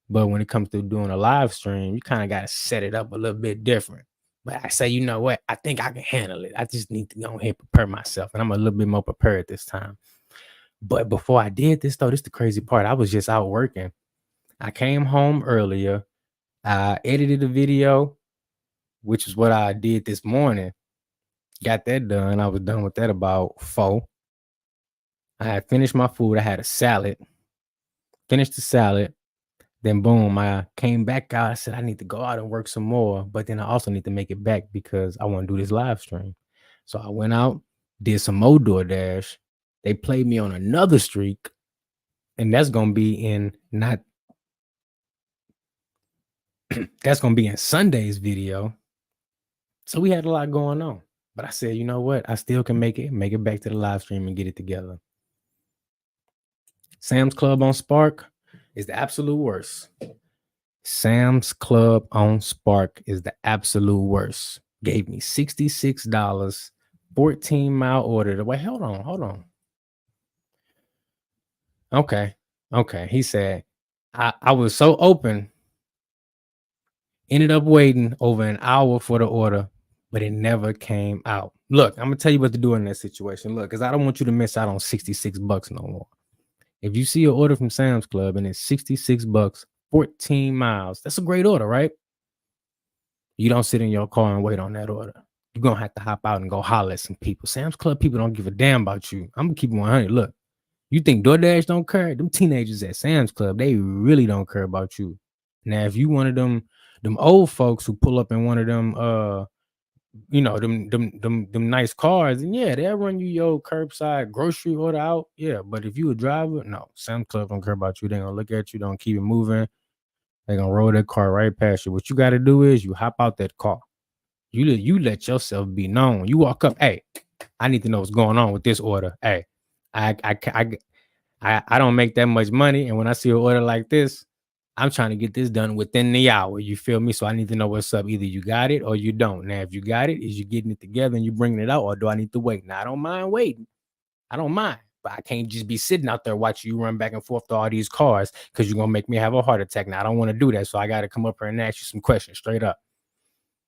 But when it comes to doing a live stream, you kind of got to set it up a little bit different. But I say, you know what? I think I can handle it. I just need to go ahead and prepare myself. And I'm a little bit more prepared this time. But before I did this, though, this is the crazy part. I was just out working. I came home earlier. I edited a video, which is what I did this morning. Got that done. I was done with that about 4. I had finished my food. I had a salad. Finished the salad. Then boom, I came back out. I said, I need to go out and work some more. But then I also need to make it back because I want to do this live stream. So I went out, did some more Doordash. They played me on another streak. And that's going to be in that's going to be in Sunday's video. So we had a lot going on. But I said, you know what? I still can make it back to the live stream and get it together. Sam's Club on Spark is the absolute worst. Sam's Club on Spark is the absolute worst. Gave me $66, 14-mile order. Wait, hold on. Okay. He said, I was so open, ended up waiting over an hour for the order, but it never came out. Look, I'm going to tell you what to do in that situation. Look, because I don't want you to miss out on $66 no more. If you see an order from Sam's Club and it's $66, 14 miles, that's a great order, right? You don't sit in your car and wait on that order. You're going to have to hop out and go holler at some people. Sam's Club people don't give a damn about you. I'm going to keep it 100. Look, you think DoorDash don't care? Them teenagers at Sam's Club, they really don't care about you. Now, if you one of them old folks who pull up in one of them, them nice cars, and yeah, they'll run you your curbside grocery order out. Yeah, but if you a driver, no, Sam's Club don't care about you. They gonna look at you, don't keep it moving. They gonna roll that car right past you. What you got to do is you hop out that car. You let yourself be known. You walk up, hey, I need to know what's going on with this order. Hey, I don't make that much money, and when I see an order like this, I'm trying to get this done within the hour. You feel me? So I need to know what's up. Either you got it or you don't. Now, if you got it, is you getting it together and you bringing it out, or do I need to wait? Now, I don't mind waiting. I don't mind, but I can't just be sitting out there watching you run back and forth to all these cars because you're gonna make me have a heart attack. Now, I don't want to do that, so I got to come up here and ask you some questions straight up.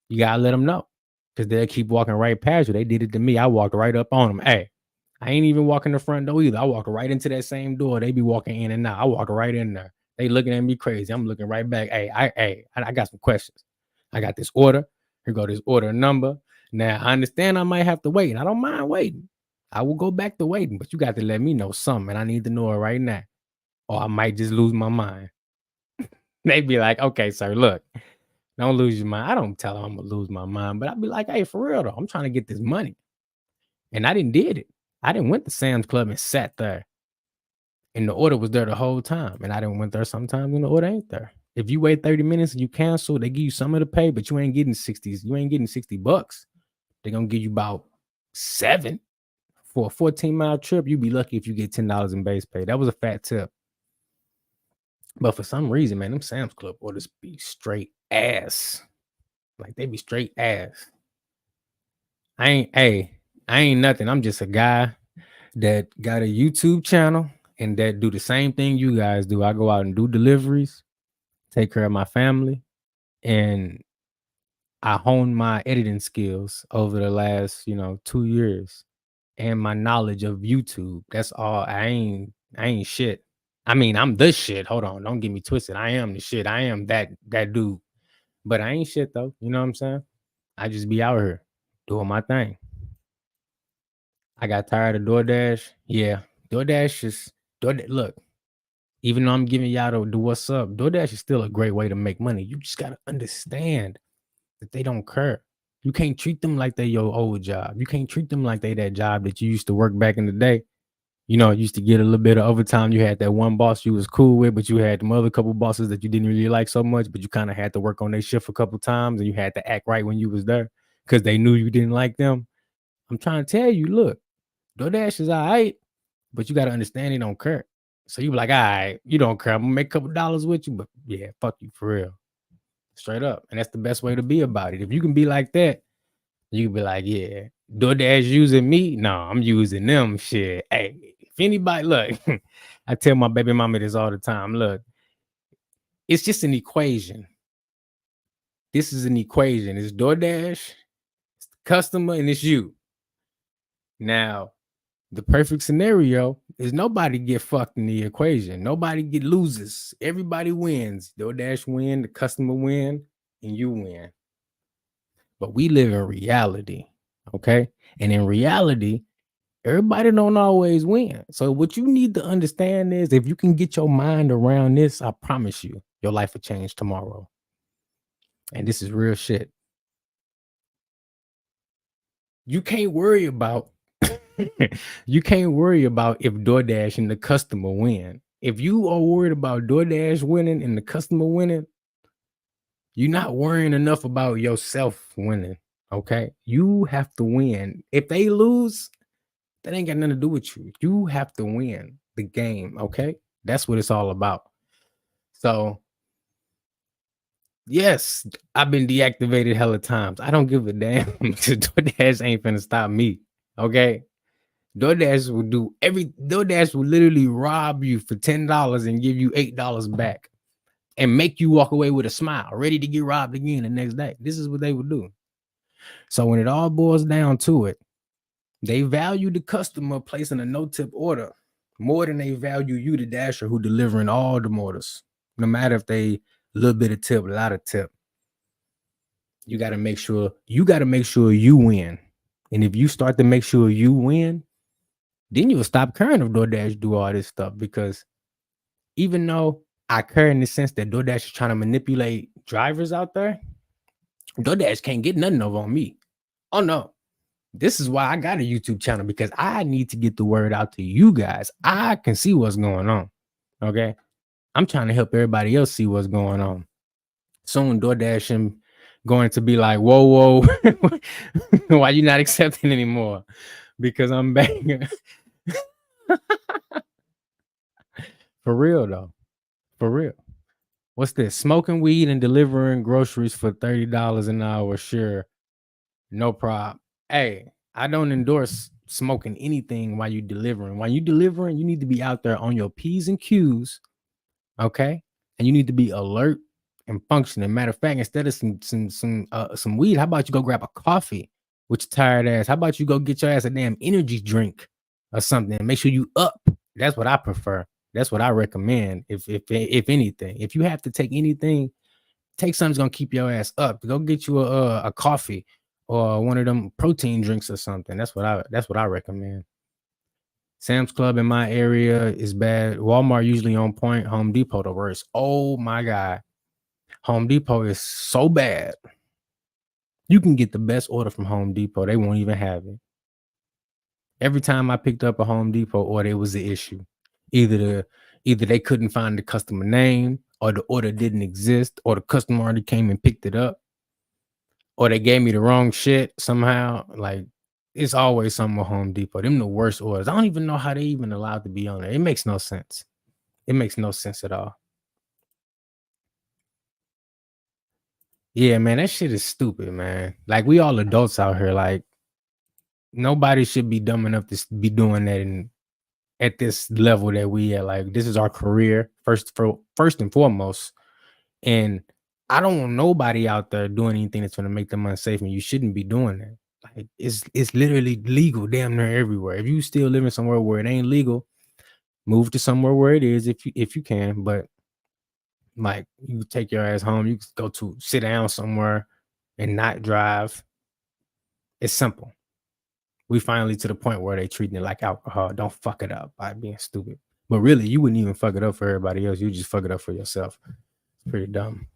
You gotta let them know because they'll keep walking right past you. They did it to me. I walked right up on them. Hey, I ain't even walking the front door either. I walk right into that same door. They be walking in and out. I walk right in there. They looking at me crazy. I'm looking right back. Hey, I got some questions. I got this order. Here go this order number. Now, I understand I might have to wait. I don't mind waiting. I will go back to waiting, but you got to let me know something, and I need to know it right now, or I might just lose my mind. They be like, okay, sir, look, don't lose your mind. I don't tell them I'm going to lose my mind, but I'd be like, hey, for real, though, I'm trying to get this money. And I did it. I didn't went to Sam's Club and sat there. And the order was there the whole time. And I didn't went there sometimes when the order ain't there. If you wait 30 minutes and you cancel, they give you some of the pay, but you ain't getting 60s. You ain't getting $60. They're gonna give you about 7 for a 14-mile trip. You'd be lucky if you get $10 in base pay. That was a fat tip. But for some reason, man, them Sam's Club orders be straight ass. Like they be straight ass. I ain't nothing. I'm just a guy that got a YouTube channel and that do the same thing you guys do. I go out and do deliveries, take care of my family, and I honed my editing skills over the last, 2 years and my knowledge of YouTube. That's all. I ain't shit. I mean, I'm the shit. Hold on, don't get me twisted. I am the shit. I am that dude. But I ain't shit though. You know what I'm saying? I just be out here doing my thing. I got tired of DoorDash. Yeah, DoorDash is look. Even though I'm giving y'all the what's up, DoorDash is still a great way to make money. You just gotta understand that they don't care. You can't treat them like they your old job. You can't treat them like they that job that you used to work back in the day. You know, used to get a little bit of overtime. You had that one boss you was cool with, but you had them other couple bosses that you didn't really like so much, but you kind of had to work on their shift a couple times and you had to act right when you was there because they knew you didn't like them. I'm trying to tell you, look, DoorDash is all right, but you got to understand they don't care. So you be like, all right, you don't care. I'm gonna make a couple dollars with you, but yeah, fuck you for real. Straight up. And that's the best way to be about it. If you can be like that, you can be like, yeah, DoorDash using me. No, I'm using them. Shit. Hey, if anybody look, I tell my baby mama this all the time. Look, it's just an equation. This is an equation. It's DoorDash, it's the customer, and it's you. Now, the perfect scenario is nobody get fucked in the equation. Nobody get loses. Everybody wins. DoorDash win, the customer win, and you win. But we live in reality, okay? And in reality, everybody don't always win. So what you need to understand is if you can get your mind around this, I promise you, your life will change tomorrow. And this is real shit. You can't worry about you can't worry about if DoorDash and the customer win. If you are worried about DoorDash winning and the customer winning, you're not worrying enough about yourself winning. Okay. You have to win. If they lose, that ain't got nothing to do with you. You have to win the game. Okay. That's what it's all about. So, yes, I've been deactivated hella times. I don't give a damn because DoorDash ain't finna stop me. Okay. DoorDash will literally rob you for $10 and give you $8 back and make you walk away with a smile, ready to get robbed again the next day. This is what they would do. So when it all boils down to it, they value the customer placing a no-tip order more than they value you, the dasher, who delivering all the orders. No matter if they a little bit of tip, a lot of tip. You got to make sure you win. And if you start to make sure you win, then you'll stop caring if DoorDash do all this stuff. Because even though I care in the sense that DoorDash is trying to manipulate drivers out there, DoorDash can't get nothing over on me. Oh no. This is why I got a YouTube channel, because I need to get the word out to you guys. I can see what's going on. Okay. I'm trying to help everybody else see what's going on. Soon DoorDash am going to be like, whoa, why you not accepting anymore? Because I'm back. For real though. For real. What's this? Smoking weed and delivering groceries for $30 an hour. Sure. No problem. Hey, I don't endorse smoking anything while you delivering. While you delivering, you need to be out there on your P's and Q's. Okay. And you need to be alert and functioning. Matter of fact, instead of some weed, how about you go grab a coffee with your tired ass? How about you go get your ass a damn energy drink or something? Make sure you up. That's what I prefer. That's what I recommend. If anything, if you have to take anything, take something that's gonna keep your ass up. Go get you a coffee or one of them protein drinks or something. That's what I recommend. Sam's Club in my area is bad. Walmart usually on point. Home Depot the worst. Oh my God. Home Depot is so bad. You can get the best order from Home Depot. They won't even have it. Every time I picked up a Home Depot order, it was the issue. Either they couldn't find the customer name, or the order didn't exist, or the customer already came and picked it up, or they gave me the wrong shit somehow. Like, it's always something with Home Depot. Them the worst orders. I don't even know how they even allowed to be on there. It makes no sense. It makes no sense at all. Yeah, man, that shit is stupid, man. Like, we all adults out here. Like, nobody should be dumb enough to be doing that at this level that we at. Like, this is our career first and foremost. And I don't want nobody out there doing anything that's going to make them unsafe, and you shouldn't be doing that. Like, it's literally legal damn near everywhere. If you still living somewhere where it ain't legal, move to somewhere where it is if you can. But like, you take your ass home, you go to sit down somewhere and not drive. It's simple. We finally to the point where they treating it like alcohol. Don't fuck it up by being stupid. But really, you wouldn't even fuck it up for everybody else. You just fuck it up for yourself. It's pretty dumb.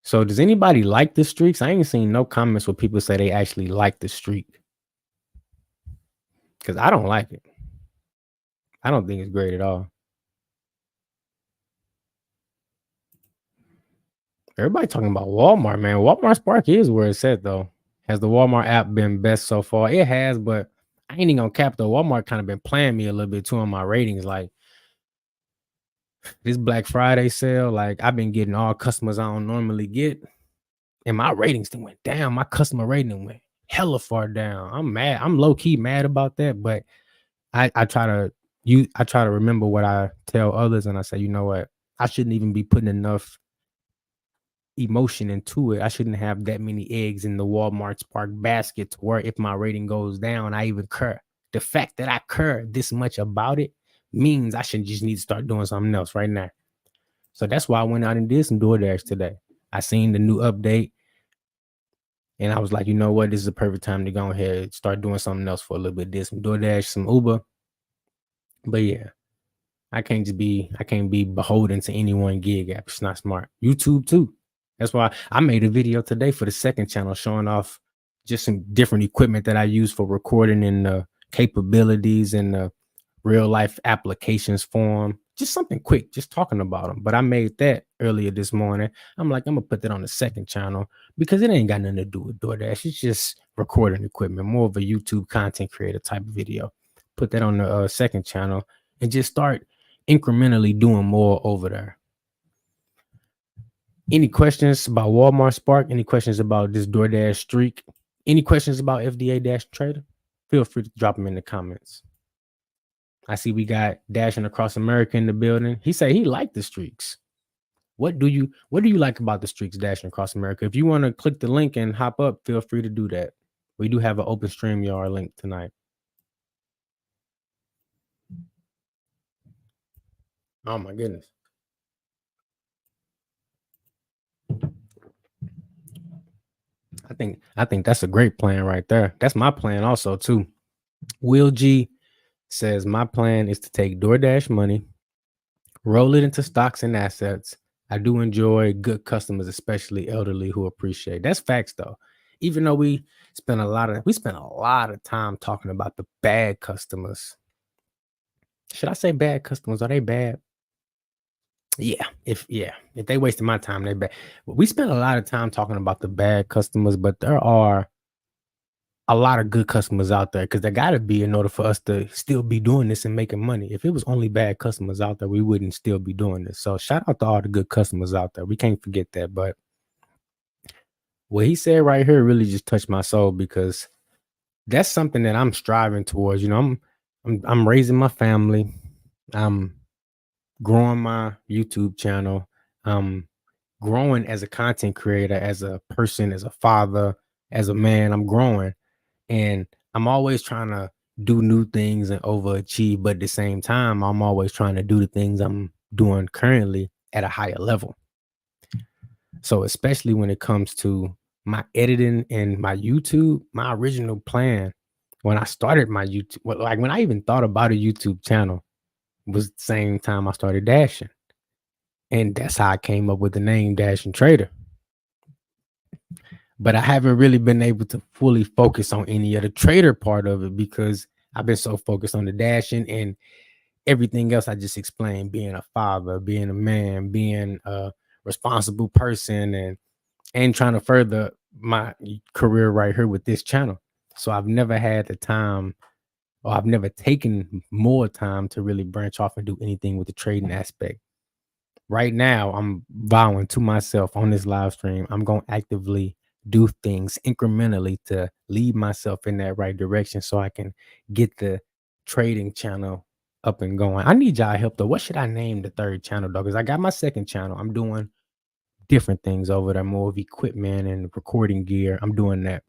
So does anybody like the streaks? I ain't seen no comments where people say they actually like the streak. Because I don't like it. I don't think it's great at all. Everybody talking about Walmart, man. Walmart Spark is where it's at, though. Has the Walmart app been best so far? It has, but I ain't even gonna cap though. Walmart kind of been playing me a little bit too on my ratings. Like this Black Friday sale, like I've been getting all customers I don't normally get, and my ratings then went down. My customer rating went hella far down. I'm mad. I'm low key mad about that, but I try to I try to remember what I tell others, and I say, you know what, I shouldn't even be putting enough emotion into it. I shouldn't have that many eggs in the Walmart Spark basket to where if my rating goes down, I even care. The fact that I care this much about it means I should just need to start doing something else right now. So that's why I went out and did some Doordash today. I seen the new update and I was like, you know what? This is a perfect time to go ahead and start doing something else for a little bit. Did some Doordash, some Uber. But yeah, I can't be beholden to any one gig app. It's not smart. YouTube too. That's why I made a video today for the second channel showing off just some different equipment that I use for recording and the capabilities and the real life applications for them. Just something quick, just talking about them. But I made that earlier this morning. I'm like, I'm gonna put that on the second channel because it ain't got nothing to do with DoorDash. It's just recording equipment, more of a YouTube content creator type of video. Put that on the second channel and just start incrementally doing more over there. Any questions about Walmart Spark? Any questions about this DoorDash streak? Any questions about FDA Dash Trader? Feel free to drop them in the comments. I see we got Dashing Across America in the building. He said he liked the streaks. What do you like about the streaks Dashing Across America? If you want to click the link and hop up, feel free to do that. We do have an open StreamYard link tonight. Oh my goodness. I think that's a great plan right there. That's my plan also too. Will G says my plan is to take DoorDash money, roll it into stocks and assets. I do enjoy good customers, especially elderly who appreciate. That's facts though. Even though we spend a lot of time talking about the bad customers. Should I say bad customers? Are they bad? Yeah, if they wasted my time, they bad. We spend a lot of time talking about the bad customers, but there are a lot of good customers out there because there got to be in order for us to still be doing this and making money. If it was only bad customers out there, we wouldn't still be doing this. So shout out to all the good customers out there. We can't forget that. But what he said right here really just touched my soul because that's something that I'm striving towards. You know, I'm raising my family. I'm growing my YouTube channel. I'm growing as a content creator, as a person, as a father, as a man. I'm growing. And I'm always trying to do new things and overachieve, but at the same time, I'm always trying to do the things I'm doing currently at a higher level. So especially when it comes to my editing and my YouTube, my original plan when I started my YouTube, like when I even thought about a YouTube channel, was the same time I started dashing. And that's how I came up with the name Dashing Trader. But I haven't really been able to fully focus on any of the trader part of it because I've been so focused on the dashing and everything else I just explained, being a father, being a man, being a responsible person and trying to further my career right here with this channel. So I've never had the time or I've never taken more time to really branch off and do anything with the trading aspect. Right now, I'm vowing to myself on this live stream, I'm going to actively do things incrementally to lead myself in that right direction so I can get the trading channel up and going. I need y'all help though. What should I name the third channel though? Because I got my second channel. I'm doing different things over there, more of equipment and recording gear. I'm doing that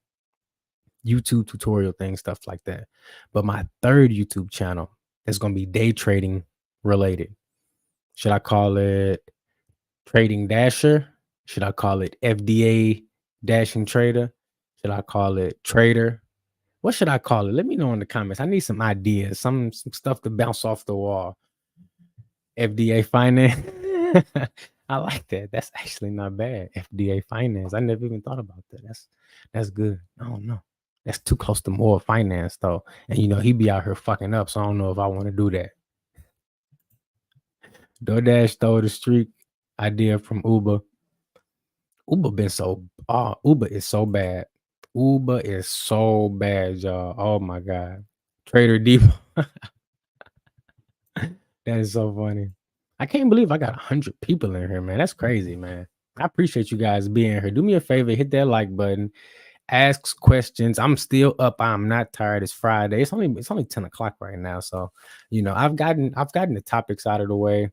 YouTube tutorial thing, stuff like that. But my third YouTube channel is going to be day trading related. Should I call it Trading Dasher? Should I call it FDA Dashing Trader? Should I call it Trader? What should I call it? Let me know in the comments. I need some ideas, some stuff to bounce off the wall. FDA Finance. I like that. That's actually not bad. FDA finance. I never even thought about that. That's good. I don't know. That's too close to more finance though. And he be out here fucking up. So I don't know if I want to do that. DoorDash stole the streak idea from Uber. Uber is so bad. Uber is so bad, y'all. Oh my god. Trader Depot. That is so funny. I can't believe I got 100 people in here, man. That's crazy, man. I appreciate you guys being here. Do me a favor, hit that like button, ask questions. I'm still up. I'm not tired. It's Friday. It's only 10 o'clock right now. So, I've gotten the topics out of the way.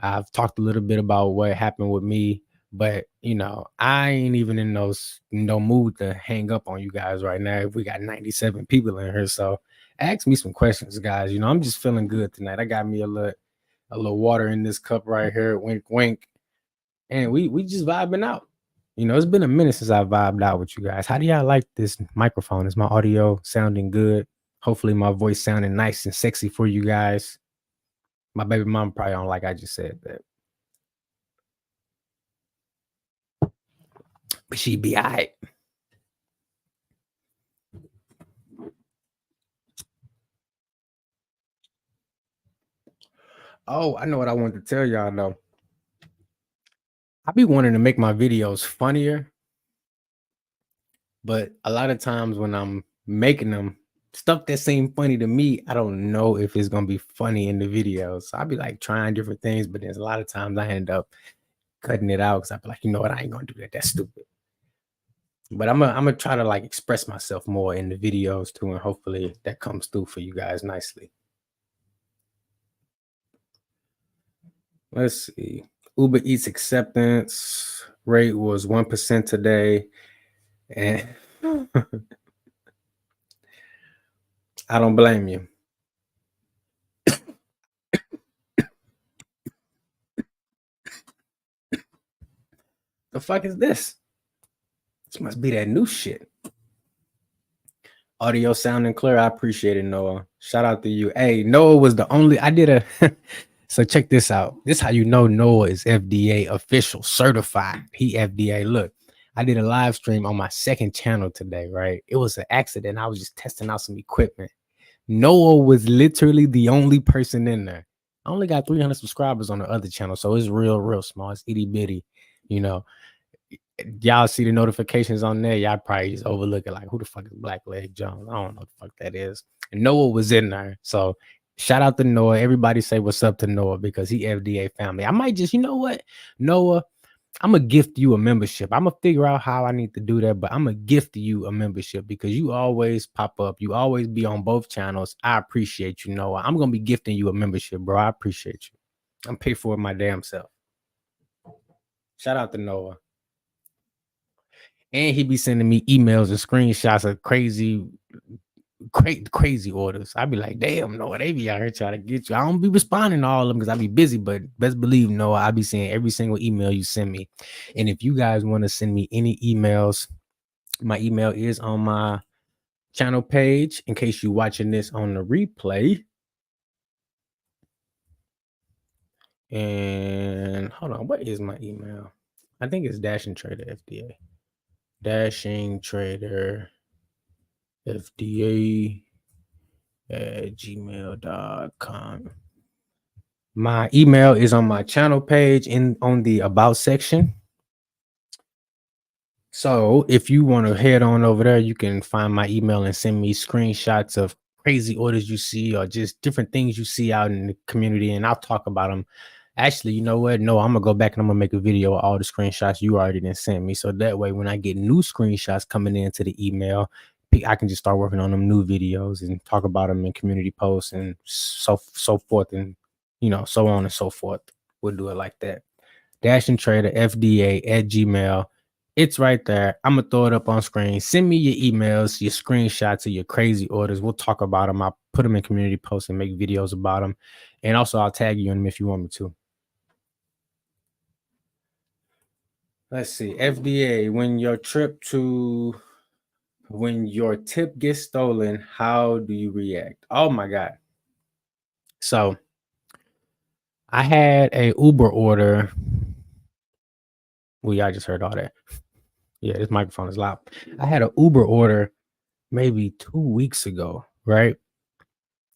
I've talked a little bit about what happened with me, but I ain't even in no mood to hang up on you guys right now. If we got 97 people in here, so ask me some questions, guys. I'm just feeling good tonight. I got me a little water in this cup right here. Wink, wink. And we just vibing out. It's been a minute since I vibed out with you guys. How do y'all like this microphone? Is my audio sounding good? Hopefully my voice sounding nice and sexy for you guys. My baby mom probably don't like I just said that. But she be all right. Oh, I know what I wanted to tell y'all though. I be wanting to make my videos funnier, but a lot of times when I'm making them, stuff that seems funny to me, I don't know if it's gonna be funny in the videos. So I be like trying different things, but there's a lot of times I end up cutting it out because I be like, you know what, I ain't gonna do that. That's stupid. But I'm gonna try to like express myself more in the videos too, and hopefully that comes through for you guys nicely. Let's see. Uber Eats acceptance rate was 1% today, and I don't blame you. The fuck is this? This must be that new shit. Audio sounding clear. I appreciate it, Noah. Shout out to you. Hey, Noah was the only. I did a. So check this out. This how you know Noah is FDA official certified. He FDA. Look, I did a live stream on my second channel today. Right, it was an accident. I was just testing out some equipment. Noah was literally the only person in there. I only got 300 subscribers on the other channel, so it's real small. It's itty bitty. You know, y'all see the notifications on there. Y'all probably just overlook it, like, who the fuck is Blackleg Jones? I don't know what the fuck that is. And Noah was in there, so shout out to Noah. Everybody say what's up to Noah because he FDA family. I might just, you know what, Noah, I'm gonna gift you a membership. I'm gonna figure out how I need to do that, but I'm gonna gift you a membership because you always pop up. You always be on both channels. I appreciate you, Noah. I'm gonna be gifting you a membership, bro. I appreciate you. I'm paid for it my damn self. Shout out to Noah. And he be sending me emails and screenshots of crazy orders. I be like, damn, Noah, they be out here trying to get you. I don't be responding to all of them because I be busy, but best believe, Noah, I be seeing every single email you send me. And if you guys want to send me any emails, my email is on my channel page in case you're watching this on the replay. And hold on, what is my email? I think it's Dashing Trader FDA. Dashing Trader FDA at gmail.com. My email is on my channel page on the about section. So if you want to head on over there, you can find my email and send me screenshots of crazy orders you see or just different things you see out in the community, and I'll talk about them. Actually, you know what? No, I'm gonna go back and I'm gonna make a video of all the screenshots you already didn't send me. So that way, when I get new screenshots coming into the email, I can just start working on them new videos and talk about them in community posts and so forth, and so on and so forth. We'll do it like that. Dashing Trader FDA at Gmail. It's right there. I'm gonna throw it up on screen. Send me your emails, your screenshots of your crazy orders. We'll talk about them. I'll put them in community posts and make videos about them. And also I'll tag you in them if you want me to. Let's see. FDA, when your tip gets stolen, how do you react? Oh my God. So I had a Uber order Well, yeah, I just heard all that. Yeah, this microphone is loud. I had an Uber order maybe 2 weeks ago, right?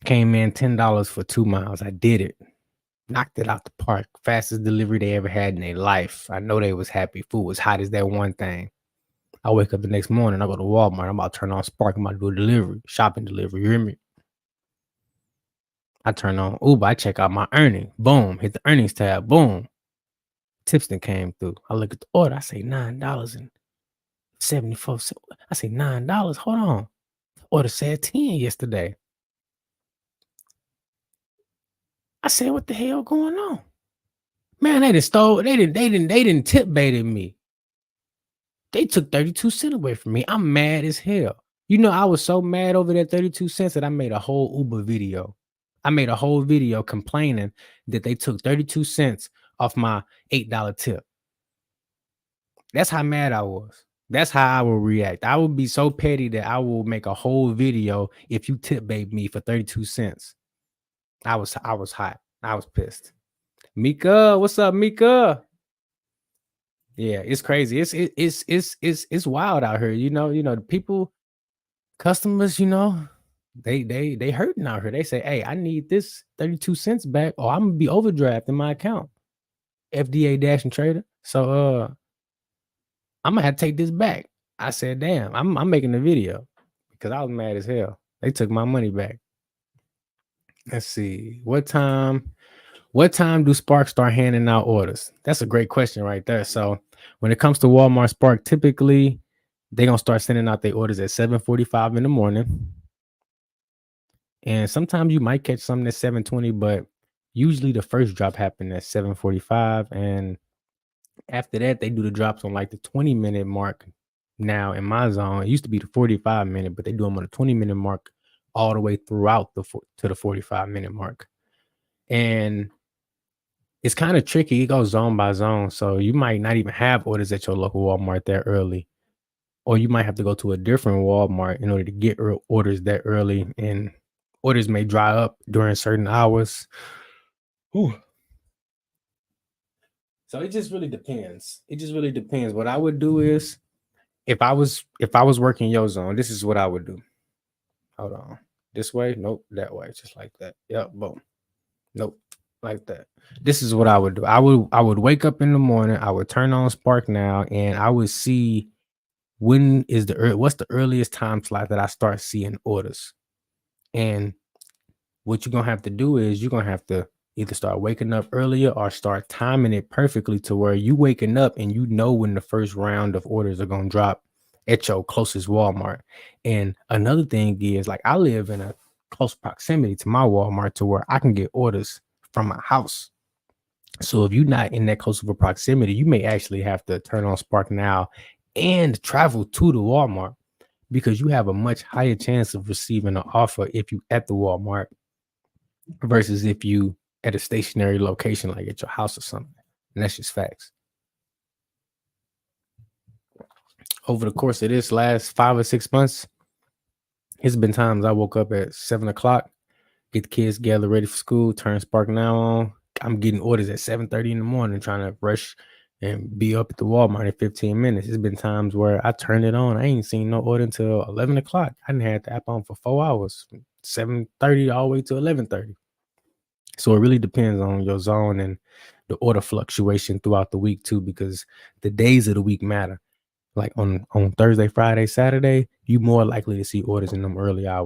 Came in $10 for 2 miles. I did it. Knocked it out the park. Fastest delivery they ever had in their life. I know they was happy. Food was hot as that one thing. I wake up the next morning. I go to Walmart. I'm about to turn on Spark. I'm about to do a delivery, shopping delivery. You hear me? I turn on Uber. I check out my earning. Boom. Hit the earnings tab. Boom. Tips that came through. I look at the order. I say $9.74. I say $9. Hold on. The order said 10 yesterday. I said, what the hell going on? Man, they didn't tip baited me. They took 32 cents away from me. I'm mad as hell. You know, I was so mad over that 32 cents that I made a whole Uber video. I made a whole video complaining that they took 32 cents off my $8 tip. That's how mad I was. That's how I will react. I would be so petty that I will make a whole video if you tip bait me for 32 cents. I was hot. I was pissed. Mika, what's up, Mika? Yeah, it's crazy. It's wild out here. The people, customers, they hurting out here. They say, hey, I need this 32 cents back, or I'm gonna be overdraft in my account. FDA Dash and Trader. So I'm gonna have to take this back. I said, damn, I'm making a video because I was mad as hell. They took my money back. Let's see. What time do Spark start handing out orders? That's a great question right there. So when it comes to Walmart Spark, typically they're gonna start sending out their orders at 7:45 in the morning. And sometimes you might catch something at 7:20, but usually the first drop happened at 7:45. And after that, they do the drops on like the 20-minute mark. Now in my zone, it used to be the 45-minute, but they do them on the 20-minute mark all the way throughout to the 45-minute mark. And it's kind of tricky. It goes zone by zone. So you might not even have orders at your local Walmart that early. Or you might have to go to a different Walmart in order to get orders that early. And orders may dry up during certain hours. Ooh. So it just really depends. What I would do is if I was working your zone, this is what I would do. Hold on. This way? Nope. That way. Just like that. Yep. Boom. Nope. Like that. This is what I would do. I would wake up in the morning. I would turn on Spark Now, and I would see what's the earliest time slot that I start seeing orders. And what you're gonna have to do is you're gonna have to either start waking up earlier or start timing it perfectly to where you waking up and you know when the first round of orders are gonna drop at your closest Walmart. And another thing is, like, I live in a close proximity to my Walmart to where I can get orders from my house. So if you're not in that close of a proximity, you may actually have to turn on Spark Now and travel to the Walmart because you have a much higher chance of receiving an offer if you at the Walmart versus if you at a stationary location like at your house or something. And that's just facts. Over the course of this last 5 or 6 months, it's been times I woke up at 7 o'clock, get the kids gathered ready for school, turn Spark Now on. I'm getting orders at 7:30 in the morning, trying to rush and be up at the Walmart in 15 minutes. It's been times where I turned it on. I ain't seen no order until 11 o'clock. I didn't have the app on for 4 hours, from 7:30 all the way to 11:30. So it really depends on your zone and the order fluctuation throughout the week too, because the days of the week matter. Like on Thursday, Friday, Saturday, you more likely to see orders in them early hours.